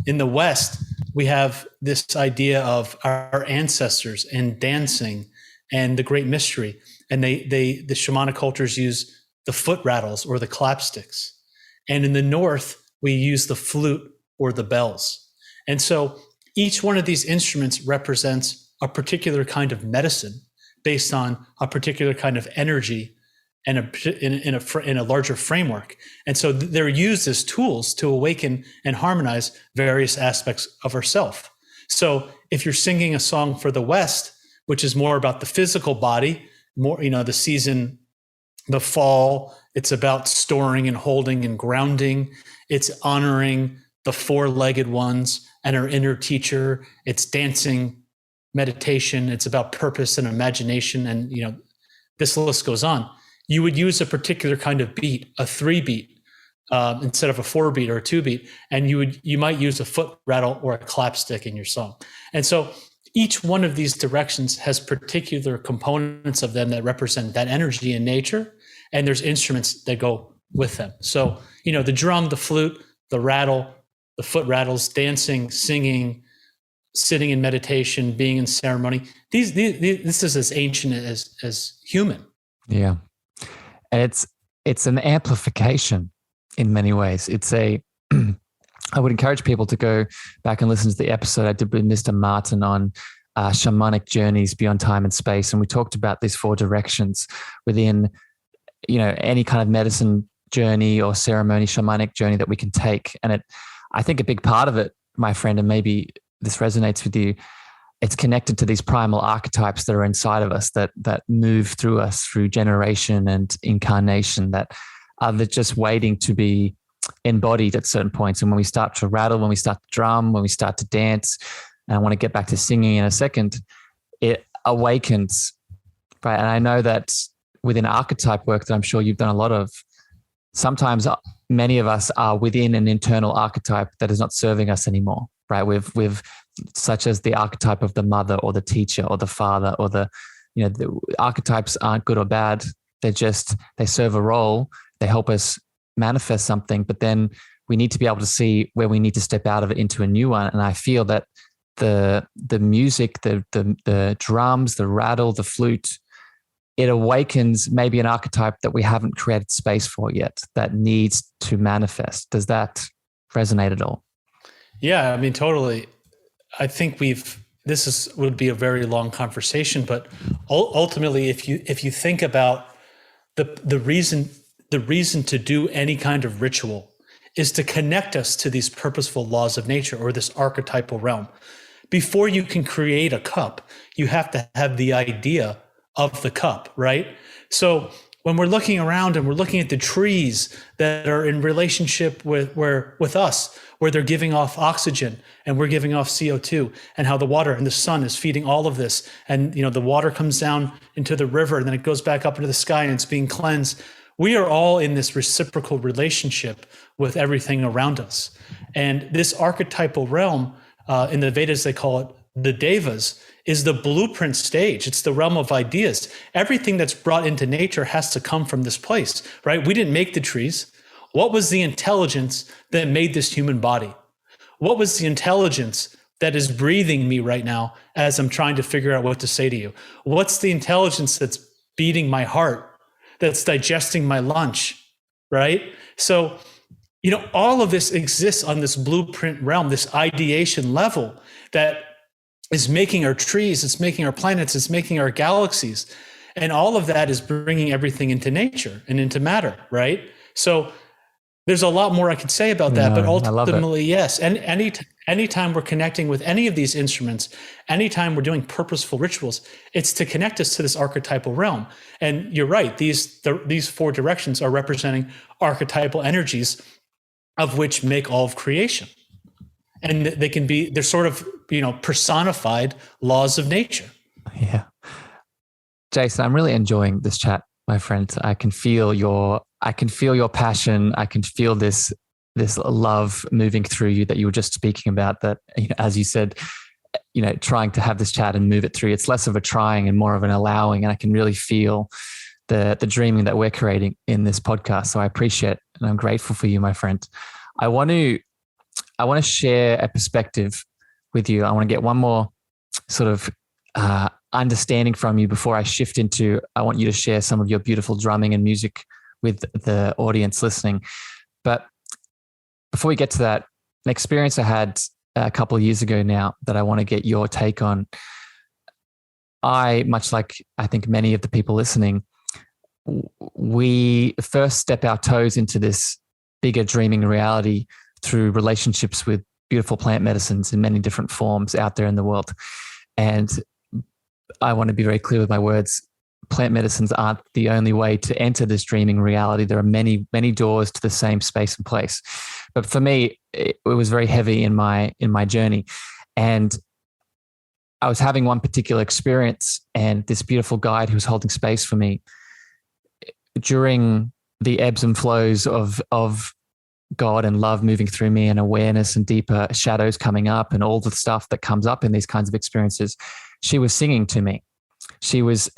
S2: In the west, we have this idea of our ancestors and dancing and the great mystery. And the shamanic cultures use the foot rattles or the clapsticks. And in the north, we use the flute or the bells. And so each one of these instruments represents a particular kind of medicine based on a particular kind of energy and in a larger framework. And so they're used as tools to awaken and harmonize various aspects of ourself. So if you're singing a song for the West, which is more about the physical body, more, the season, the fall, it's about storing and holding and grounding. It's honoring the 4-legged ones and our inner teacher. It's dancing, meditation. It's about purpose and imagination. And, this list goes on. You would use a particular kind of beat, a 3-beat, instead of a 4-beat or a 2-beat, and you might use a foot rattle or a clapstick in your song. And so each one of these directions has particular components of them that represent that energy in nature, and there's instruments that go with them. So, the drum, the flute, the rattle, the foot rattles, dancing, singing, sitting in meditation, being in ceremony. This is as ancient as human.
S4: Yeah. And it's an amplification in many ways. I would encourage people to go back and listen to the episode I did with Mr. Martin on shamanic journeys beyond time and space. And we talked about these 4 directions within, any kind of medicine journey or ceremony, shamanic journey that we can take. And I think a big part of it, my friend, and maybe this resonates with you, it's connected to these primal archetypes that are inside of us that move through us through generation and incarnation that are just waiting to be embodied at certain points. And when we start to rattle, when we start to drum, when we start to dance, and I want to get back to singing in a second, it awakens, right? And I know that within archetype work that I'm sure you've done a lot of, sometimes many of us are within an internal archetype that is not serving us anymore, right? We've such as the archetype of the mother or the teacher or the father or the archetypes aren't good or bad. They serve a role. They help us manifest something, but then we need to be able to see where we need to step out of it into a new one. And I feel that the music, the drums, the rattle, the flute, it awakens maybe an archetype that we haven't created space for yet that needs to manifest. Does that resonate at all?
S2: Yeah, totally. I think this would be a very long conversation, but ultimately, if you think about the reason to do any kind of ritual is to connect us to these purposeful laws of nature or this archetypal realm. Before you can create a cup, you have to have the idea of the cup, right? So when we're looking around and we're looking at the trees that are in relationship with us, where they're giving off oxygen and we're giving off CO2, and how the water and the sun is feeding all of this. And, the water comes down into the river and then it goes back up into the sky and it's being cleansed. We are all in this reciprocal relationship with everything around us. And this archetypal realm, in the Vedas, they call it the Devas, is the blueprint stage. It's the realm of ideas. Everything that's brought into nature has to come from this place, right? We didn't make the trees. What was the intelligence that made this human body? What was the intelligence that is breathing me right now as I'm trying to figure out what to say to you? What's the intelligence that's beating my heart, that's digesting my lunch, right? So, all of this exists on this blueprint realm, this ideation level that is making our trees, it's making our planets, it's making our galaxies. And all of that is bringing everything into nature and into matter, right? So there's a lot more I could say about that, but
S4: I love it.
S2: ultimately, yes. And anytime we're connecting with any of these instruments, anytime we're doing purposeful rituals, it's to connect us to this archetypal realm. And you're right; these 4 directions are representing archetypal energies, of which make all of creation, and they're sort of personified laws of nature.
S4: Yeah, Jason, I'm really enjoying this chat, my friend. I can feel your passion. I can feel this love moving through you that you were just speaking about. That, as you said, trying to have this chat and move it through. It's less of a trying and more of an allowing. And I can really feel the dreaming that we're creating in this podcast. So I appreciate it, and I'm grateful for you, my friend. I want to share a perspective with you. I want to get one more sort of understanding from you before I shift into, I want you to share some of your beautiful drumming and music with the audience listening. But before we get to that, an experience I had a couple of years ago now that I want to get your take on. Much like I think many of the people listening, we first step our toes into this bigger dreaming reality through relationships with beautiful plant medicines in many different forms out there in the world. And I want to be very clear with my words. Plant medicines aren't the only way to enter this dreaming reality. There are many, many doors to the same space and place. But for me, it was very heavy in my journey. And I was having one particular experience, and this beautiful guide who was holding space for me during the ebbs and flows of God and love moving through me, and awareness and deeper shadows coming up and all the stuff that comes up in these kinds of experiences, she was singing to me. She was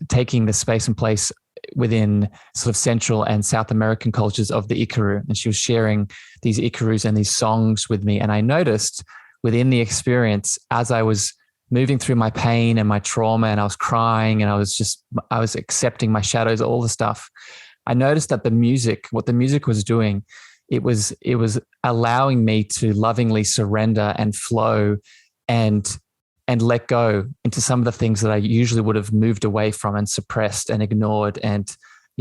S4: taking the space and place within sort of Central and South American cultures of the Ikaru. And she was sharing these Ikarus and these songs with me. And I noticed within the experience, as I was moving through my pain and my trauma, and I was crying, and I was accepting my shadows, all the stuff, I noticed that what the music was doing, it was allowing me to lovingly surrender and flow and let go into some of the things that I usually would have moved away from and suppressed and ignored. And,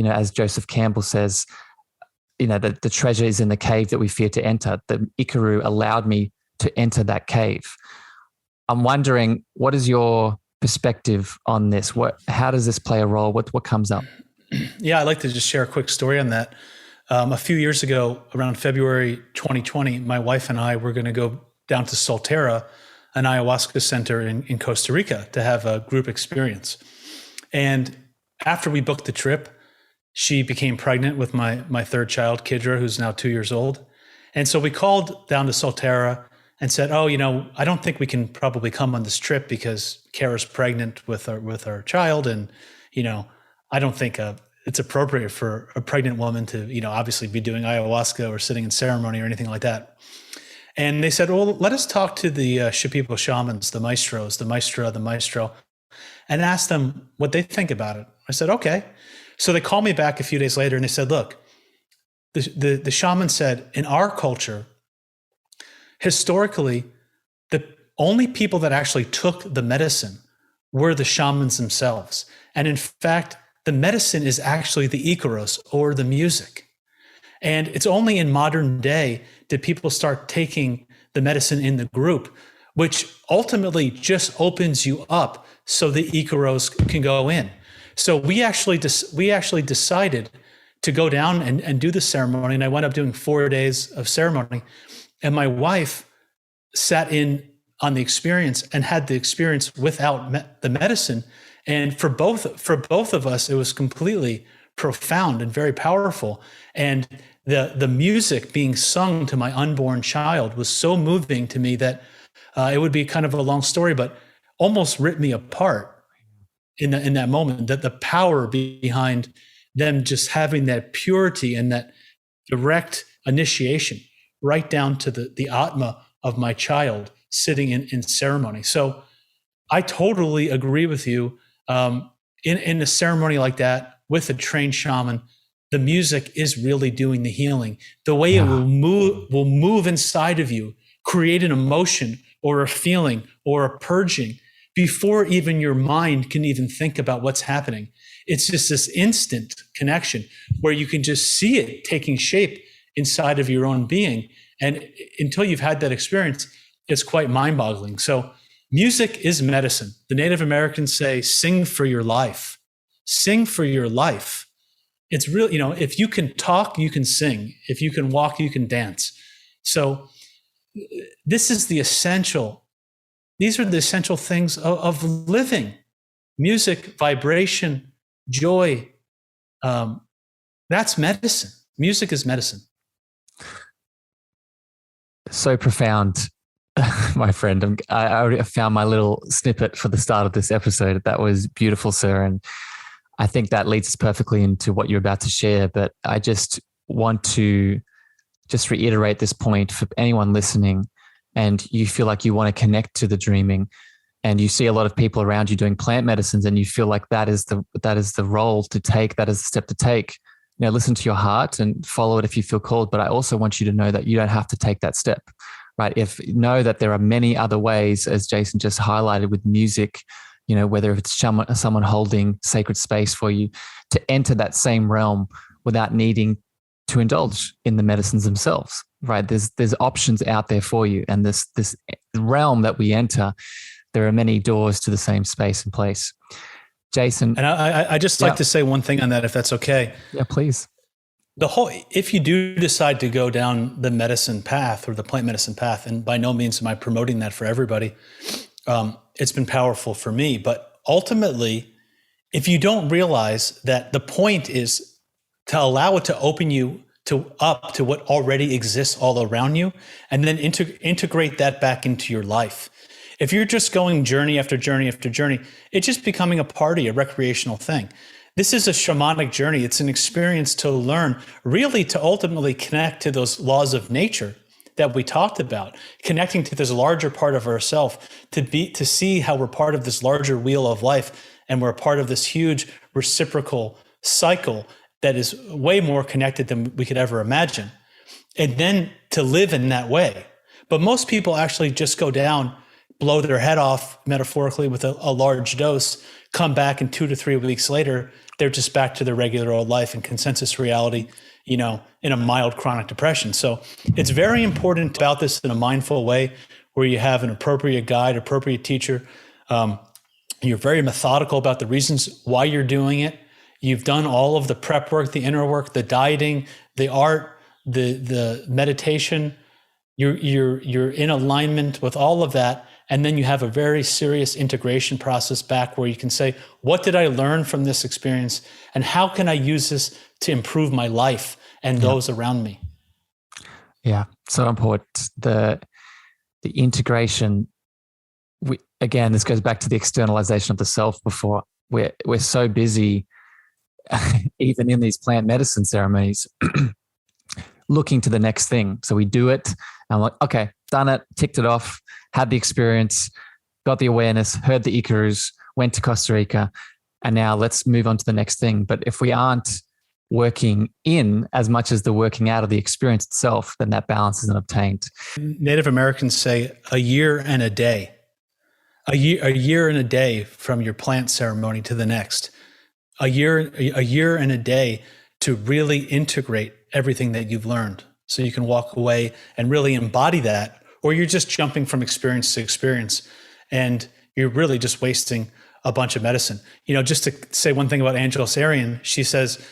S4: as Joseph Campbell says, that the treasure is in the cave that we fear to enter. The Ikaru allowed me to enter that cave. I'm wondering, what is your perspective on this? How does this play a role? What comes up?
S2: Yeah, I'd like to just share a quick story on that. A few years ago, around February 2020, my wife and I were going to go down to Soltera, an ayahuasca center in Costa Rica, to have a group experience. And after we booked the trip, she became pregnant with my 3rd child, Kidra, who's now 2 years old. And so we called down to Soltera and said, I don't think we can probably come on this trip because Kara's pregnant with our child. And, I don't think it's appropriate for a pregnant woman to, obviously be doing ayahuasca or sitting in ceremony or anything like that. And they said, well, let us talk to the Shipibo shamans, the maestros, the maestro, and ask them what they think about it. I said, okay. So they called me back a few days later and they said, look, the shaman said, in our culture, historically, the only people that actually took the medicine were the shamans themselves. And in fact, the medicine is actually the Icaros, or the music. And it's only in modern day did people start taking the medicine in the group, which ultimately just opens you up so the Icaros can go in. So we actually decided to go down and do the ceremony. And I wound up doing 4 days of ceremony. And my wife sat in on the experience and had the experience without the medicine. And for both of us, it was completely profound and very powerful. And the music being sung to my unborn child was so moving to me that it would be kind of a long story, but almost ripped me apart in that moment. That the power behind them just having that purity and that direct initiation right down to the Atma of my child sitting in ceremony. So I totally agree with you. In a ceremony like that with a trained shaman, the music is really doing the healing. The way it will move inside of you, create an emotion or a feeling or a purging before even your mind can even think about what's happening. It's just this instant connection where you can just see it taking shape inside of your own being. And until you've had that experience, it's quite mind-boggling. So music is medicine. The Native Americans say, sing for your life. Sing for your life. It's really, if you can talk, you can sing. If you can walk, you can dance. So these are the essential things of living. Music, vibration, joy. That's medicine. Music is medicine.
S4: So profound, my friend. I already found my little snippet for the start of this episode. That was beautiful, sir. And I think that leads us perfectly into what you're about to share. But I just want to reiterate this point for anyone listening, and you feel like you want to connect to the dreaming, and you see a lot of people around you doing plant medicines, and you feel like that is the role to take, that is the step to take. Listen to your heart and follow it if you feel called. But I also want you to know that you don't have to take that step, right? Know that there are many other ways, as Jason just highlighted with music, whether it's someone holding sacred space for you, to enter that same realm without needing to indulge in the medicines themselves, right? There's options out there for you. And this realm that we enter, there are many doors to the same space and place. Jason.
S2: And I just like to say one thing on that, if that's okay.
S4: Yeah, please.
S2: If you do decide to go down the medicine path or the plant medicine path, and by no means am I promoting that for everybody, it's been powerful for me. But ultimately, if you don't realize that the point is to allow it to open you up to what already exists all around you, and then integrate that back into your life. If you're just going journey after journey after journey, it's just becoming a party, a recreational thing. This is a shamanic journey. It's an experience to learn, really to ultimately connect to those laws of nature that we talked about, connecting to this larger part of ourselves, to see how we're part of this larger wheel of life, and we're a part of this huge reciprocal cycle that is way more connected than we could ever imagine. And then to live in that way. But most people actually just go down, blow their head off metaphorically with a large dose, come back, and 2 to 3 weeks later, they're just back to their regular old life and consensus reality, in a mild chronic depression. So it's very important about this in a mindful way, where you have an appropriate guide, appropriate teacher. You're very methodical about the reasons why you're doing it. You've done all of the prep work, the inner work, the dieting, the art, the meditation. You're in alignment with all of that. And then you have a very serious integration process back, where you can say, what did I learn from this experience? And how can I use this to improve my life and those around me?
S4: Yeah, so important. The integration, again, this goes back to the externalization of the self before. We're so busy, even in these plant medicine ceremonies, looking to the next thing. So we do it, and I'm like, okay, done it, ticked it off, had the experience, got the awareness, heard the Icarus, went to Costa Rica, and now let's move on to the next thing. But if we aren't working in as much as the working out of the experience itself, then that balance isn't obtained.
S2: Native Americans say a year and a day. A year and a day from your plant ceremony to the next. A year and a day to really integrate everything that you've learned, so you can walk away and really embody that, or you're just jumping from experience to experience, and you're really just wasting a bunch of medicine. Just to say one thing about Angela Sarian, she says,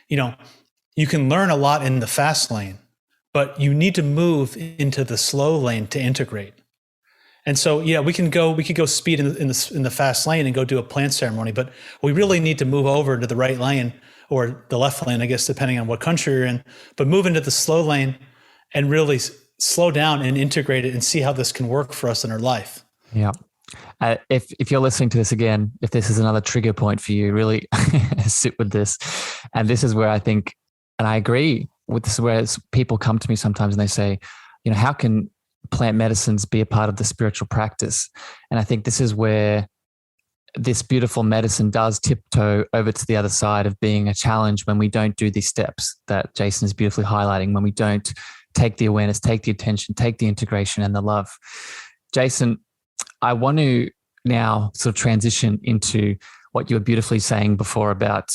S2: you can learn a lot in the fast lane, but you need to move into the slow lane to integrate. And so, we could go speed in the fast lane and go do a plant ceremony, but we really need to move over to the right lane, or the left lane, I guess, depending on what country you're in, but move into the slow lane and really slow down and integrate it and see how this can work for us in our life.
S4: Yeah. If you're listening to this again, if this is another trigger point for you, really sit with this. And this is where I think, and I agree with this, where people come to me sometimes and they say, how can plant medicines be a part of the spiritual practice? And I think this is where this beautiful medicine does tiptoe over to the other side of being a challenge, when we don't do these steps that Jason is beautifully highlighting, when we don't take the awareness, take the attention, take the integration and the love. Jason, I want to now sort of transition into what you were beautifully saying before about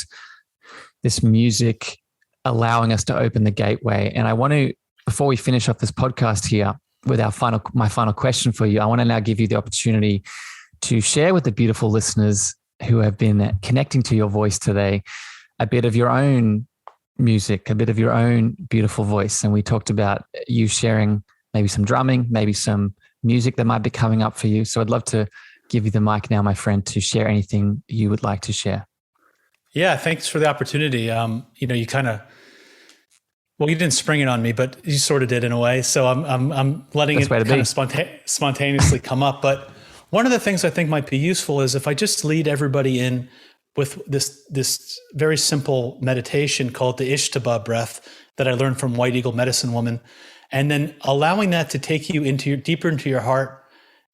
S4: this music allowing us to open the gateway. And I want to, before we finish off this podcast here with my final question for you, I want to now give you the opportunity to share with the beautiful listeners who have been connecting to your voice today a bit of your own music, a bit of your own beautiful voice. And we talked about you sharing maybe some drumming, maybe some music that might be coming up for you. So I'd love to give you the mic now, my friend, to share anything you would like to share.
S2: Yeah, thanks for the opportunity. You kind of, well, you didn't spring it on me, but you sort of did in a way. So I'm letting it kind of spontaneously come up. But one of the things I think might be useful is if I just lead everybody in with this very simple meditation called the Ishtaba breath that I learned from White Eagle Medicine Woman, and then allowing that to take you deeper into your heart.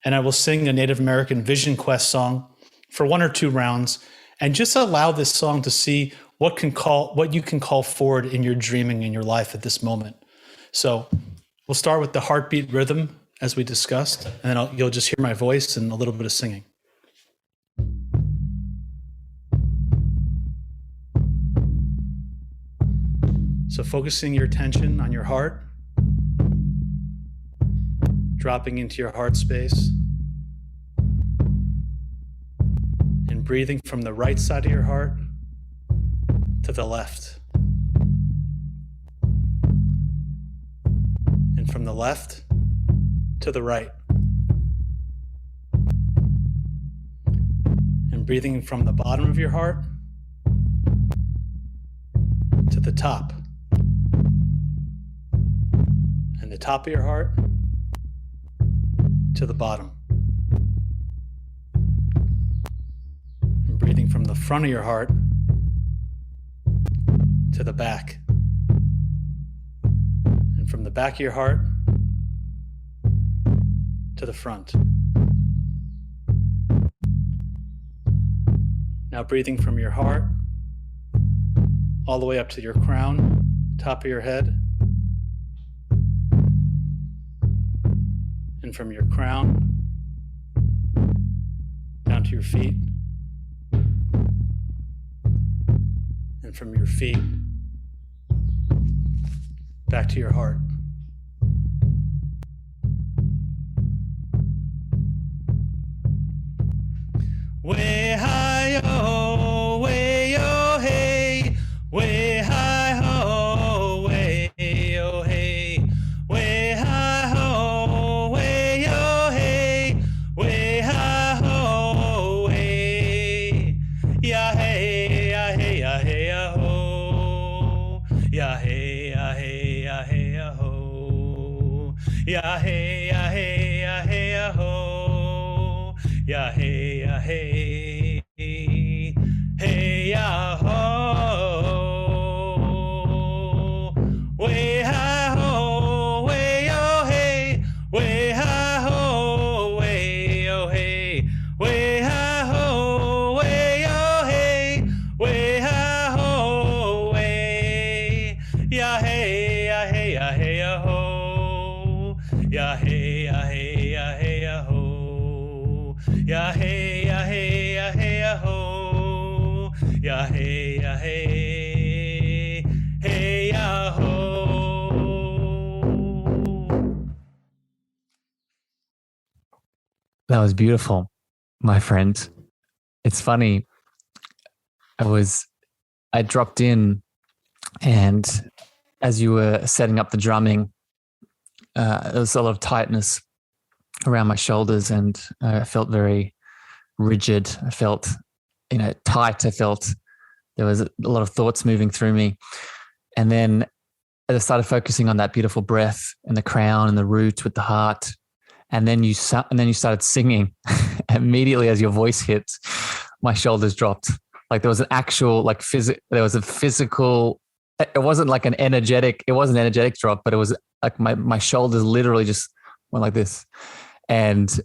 S2: And I will sing a Native American Vision Quest song for 1 or 2 rounds, and just allow this song to see what you can call forward in your dreaming in your life at this moment. So we'll start with the heartbeat rhythm as we discussed, and then you'll just hear my voice and a little bit of singing. So focusing your attention on your heart, dropping into your heart space, and breathing from the right side of your heart to the left, and from the left to the right, and breathing from the bottom of your heart to the top, and the top of your heart to the bottom, and breathing from the front of your heart to the back, and from the back of your heart to the front. Now breathing from your heart all the way up to your crown, top of your head, and from your crown down to your feet, and from your feet back to your heart. Way high oh, way oh hey, way high ho, way oh hey, way high ho, way oh hey, way high ho, way, ya hey, ya hey, ya hey, ya ho, ya hey, ya hey, ya hey, ya ho, ya hey, ya hey, ya hey, ya ho, ya hey, ya hey, hey, ya ho, way high ho, way oh hey, way high ho, way oh hey, way high ho, way oh hey, way high ho, way, ya hey, ya hey, ya hey, ya ho, ya hey, ya hey, ya hey, ya ho, ya hey, ya hey, ya hey, ya ho, ya hey, ya hey, hey, ya ho.
S4: That was beautiful, my friend. It's funny. I dropped in, and as you were setting up the drumming, there was a lot of tightness around my shoulders, and I felt very rigid. I felt, tight. I felt there was a lot of thoughts moving through me. And then as I started focusing on that beautiful breath and the crown and the root with the heart, and then you started singing. Immediately as your voice hit, my shoulders dropped. Like there was an actual there was a physical. It wasn't like an energetic. It wasn't an energetic drop, but it was like my shoulders literally just went like this, and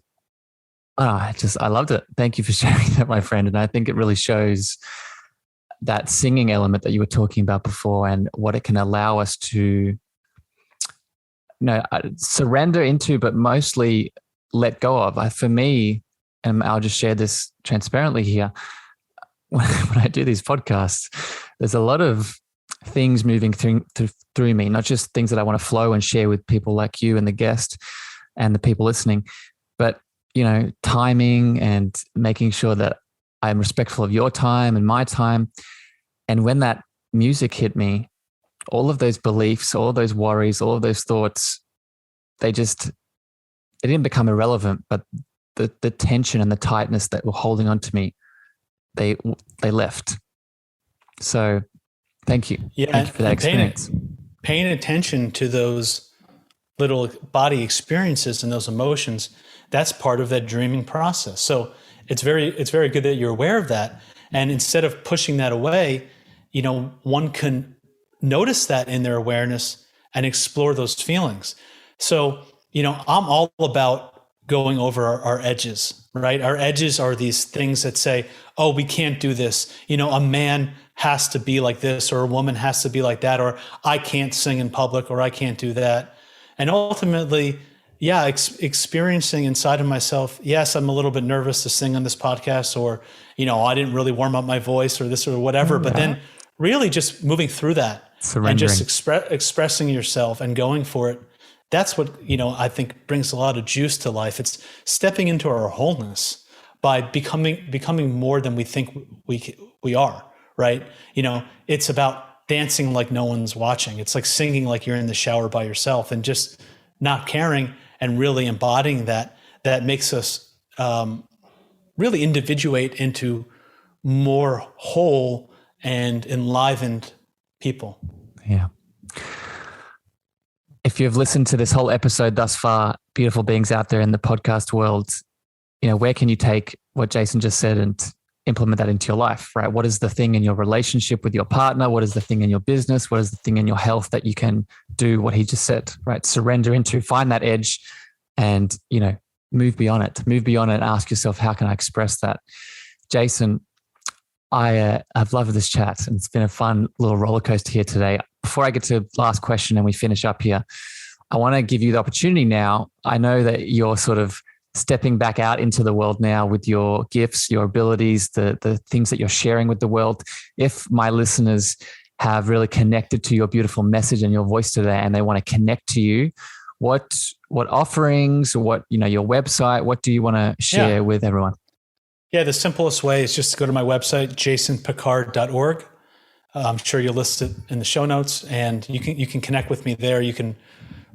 S4: I loved it. Thank you for sharing that, my friend. And I think it really shows that singing element that you were talking about before, and what it can allow us to surrender into, but mostly let go of. For me, and I'll just share this transparently here, when I do these podcasts, there's a lot of things moving through me, not just things that I want to flow and share with people like you and the guest and the people listening, but, timing and making sure that I'm respectful of your time and my time. And when that music hit me, all of those beliefs, all of those worries, all of those thoughts, they didn't become irrelevant, but the tension and the tightness that were holding on to me, they left. So thank you.
S2: Yeah,
S4: thank you for that experience.
S2: Paying attention to those little body experiences and those emotions, that's part of that dreaming process. So it's very good that you're aware of that. And instead of pushing that away, one can notice that in their awareness and explore those feelings. So, I'm all about going over our edges, right? Our edges are these things that say, oh, we can't do this. A man has to be like this, or a woman has to be like that, or I can't sing in public, or I can't do that. And ultimately, experiencing inside of myself, yes, I'm a little bit nervous to sing on this podcast, or, I didn't really warm up my voice or this or whatever, but then really just moving through that and just expressing yourself and going for it. That's what, I think brings a lot of juice to life. It's stepping into our wholeness by becoming more than we think we are, right? It's about dancing like no one's watching. It's like singing like you're in the shower by yourself, and just not caring and really embodying that makes us really individuate into more whole and enlivened people.
S4: Yeah. If you've listened to this whole episode thus far, beautiful beings out there in the podcast world, where can you take what Jason just said and implement that into your life, right? What is the thing in your relationship with your partner? What is the thing in your business? What is the thing in your health that you can do what he just said, right? Surrender into, find that edge and, move beyond it. Move beyond it and ask yourself, how can I express that? Jason, I've loved this chat, and it's been a fun little roller coaster here today. Before I get to the last question and we finish up here, I want to give you the opportunity now. I know that you're sort of stepping back out into the world now with your gifts, your abilities, the things that you're sharing with the world. If my listeners have really connected to your beautiful message and your voice today, and they want to connect to you, what offerings, your website, what do you want to share with everyone?
S2: Yeah, the simplest way is just to go to my website, jasonpickard.org. I'm sure you'll list it in the show notes, and you can connect with me there. You can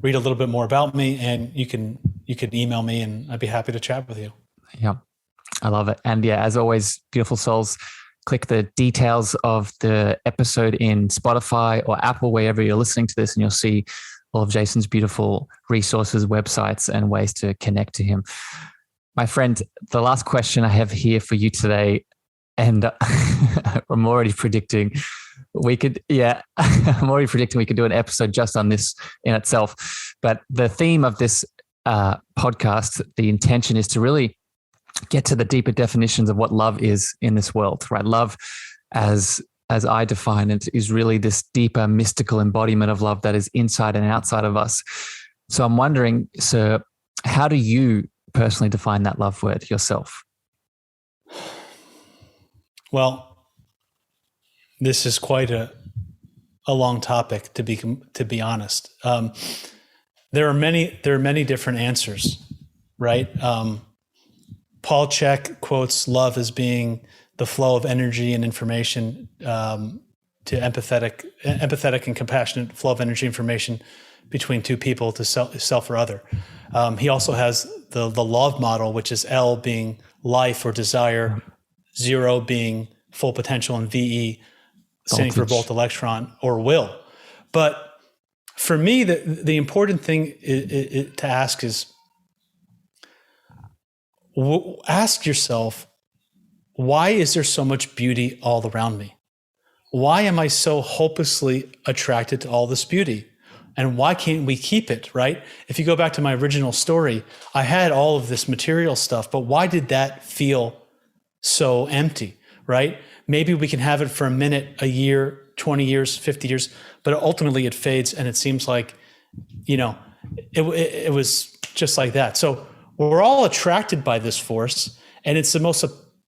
S2: read a little bit more about me, and you could email me, and I'd be happy to chat with you.
S4: Yeah, I love it. And as always, beautiful souls, click the details of the episode in Spotify or Apple, wherever you're listening to this, and you'll see all of Jason's beautiful resources, websites, and ways to connect to him. My friend, the last question I have here for you today, and I'm already predicting we could do an episode just on this in itself. But the theme of this podcast, the intention is to really get to the deeper definitions of what love is in this world, right? Love, as I define it, is really this deeper mystical embodiment of love that is inside and outside of us. So I'm wondering, sir, how do you personally define that love word yourself?
S2: Well, this is quite a long topic, to be honest. There are many different answers, right? Paul Chek quotes love as being the flow of energy and information to empathetic and compassionate flow of energy information between two people to self or other. He also has the love model, which is L being life or desire, 0 being full potential, and VE standing for volt electron or will. But for me, the important thing to ask is, ask yourself, why is there so much beauty all around me? Why am I so hopelessly attracted to all this beauty? And why can't we keep it, right? If you go back to my original story, I had all of this material stuff, but why did that feel so empty, right? Maybe we can have it for a minute, a year, 20 years, 50 years, but ultimately it fades, and it seems like, it was just like that. So we're all attracted by this force, and it's the most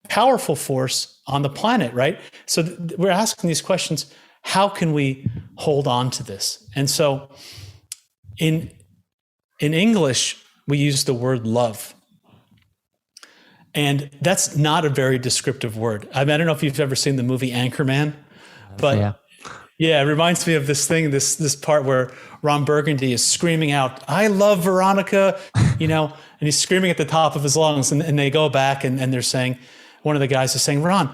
S2: powerful force on the planet, right? So we're asking these questions: how can we hold on to this? And so in English, we use the word love. And that's not a very descriptive word. I mean, I don't know if you've ever seen the movie Anchorman, but yeah, it reminds me of this part where Ron Burgundy is screaming out, "I love Veronica," and he's screaming at the top of his lungs. And they go back and they're saying, one of the guys is saying, "Ron,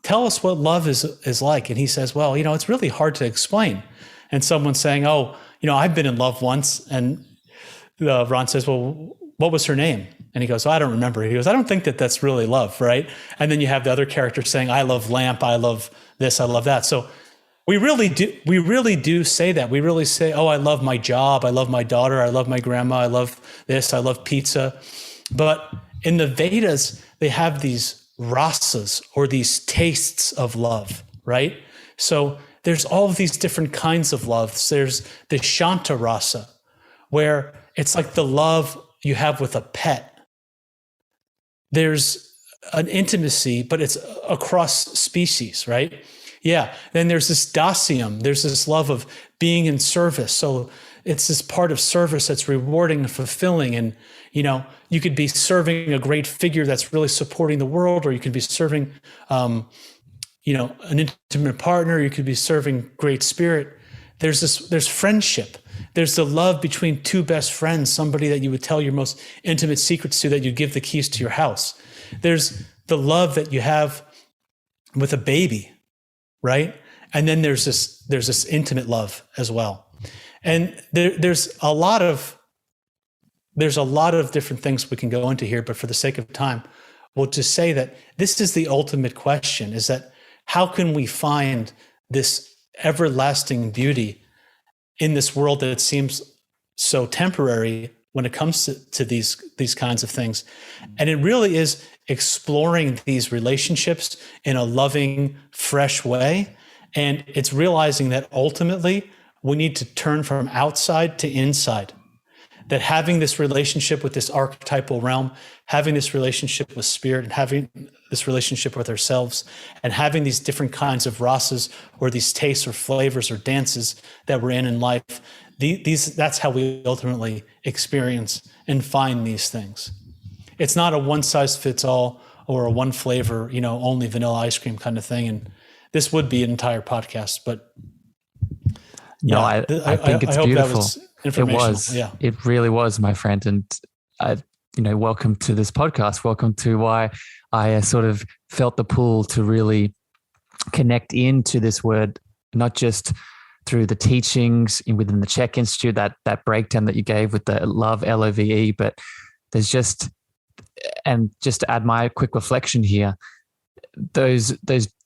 S2: tell us what love is like." And he says, "Well, it's really hard to explain." And someone's saying, "Oh, I've been in love once." And Ron says, "Well, what was her name?" And he goes, "I don't remember." He goes, "I don't think that's really love, right?" And then you have the other character saying, "I love lamp, I love this, I love that." So we really do say that. We really say, "Oh, I love my job, I love my daughter, I love my grandma, I love this, I love pizza." But in the Vedas, they have these rasas, or these tastes of love, right? So there's all of these different kinds of loves. There's the Shanta rasa, where it's like the love you have with a pet. There's an intimacy, but it's across species, right? Yeah. Then there's this dasyam. There's this love of being in service. So it's this part of service that's rewarding and fulfilling. And, you could be serving a great figure that's really supporting the world, or you could be serving, an intimate partner. You could be serving great spirit. There's friendship. There's the love between two best friends, somebody that you would tell your most intimate secrets to, that you give the keys to your house. There's the love that you have with a baby, right? And then there's this intimate love as well. And there's a lot of different things we can go into here, but for the sake of time, we'll just say that this is the ultimate question, is that how can we find this everlasting beauty in this world that seems so temporary when it comes to these kinds of things? And it really is exploring these relationships in a loving, fresh way. And it's realizing that ultimately we need to turn from outside to inside. That having this relationship with this archetypal realm, having this relationship with spirit, and having this relationship with ourselves, and having these different kinds of rasas, or these tastes or flavors or dances that we're in life, that's how we ultimately experience and find these things. It's not a one size fits all, or a one flavor, only vanilla ice cream kind of thing. And this would be an entire podcast, but
S4: no, I think it's beautiful. It was.
S2: Yeah.
S4: It really was, my friend. And welcome to this podcast. Welcome to why I sort of felt the pull to really connect into this word, not just through the teachings within the Czech Institute, that breakdown that you gave with the love, LOVE, but there's just to add my quick reflection here, those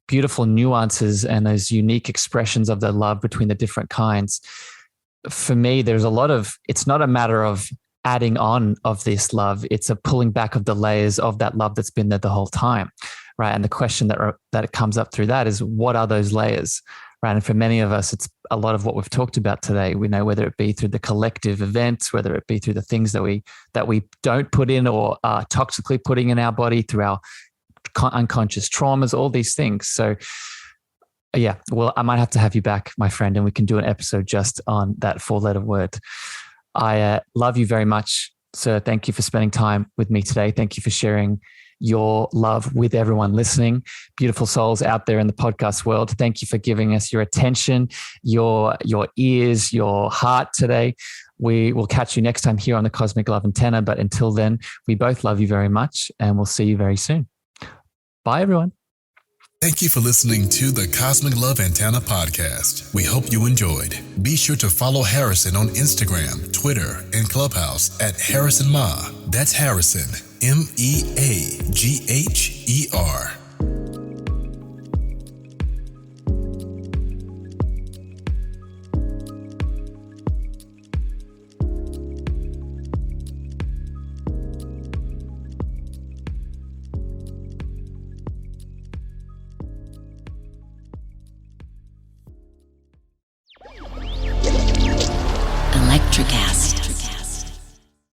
S4: beautiful nuances and those unique expressions of the love between the different kinds. For me, it's not a matter of adding on of this love. It's a pulling back of the layers of that love that's been there the whole time, right? And the question that comes up through that is, what are those layers, right? And for many of us, it's a lot of what we've talked about today. We know, whether it be through the collective events, whether it be through the things that we don't put in, or are toxically putting in our body, through our unconscious traumas, all these things. So yeah, well, I might have to have you back, my friend, and we can do an episode just on that 4-letter word. I love you very much, sir. Thank you for spending time with me today. Thank you for sharing your love with everyone listening. Beautiful souls out there in the podcast world. Thank you for giving us your attention, your ears, your heart today. We will catch you next time here on the Cosmic Love Antenna. But until then, we both love you very much, and we'll see you very soon. Bye, everyone.
S3: Thank you for listening to the Cosmic Love Antenna podcast. We hope you enjoyed. Be sure to follow Harrison on Instagram, Twitter, and Clubhouse at Harrison Ma. That's Harrison, MEAGHER.
S1: Electricast.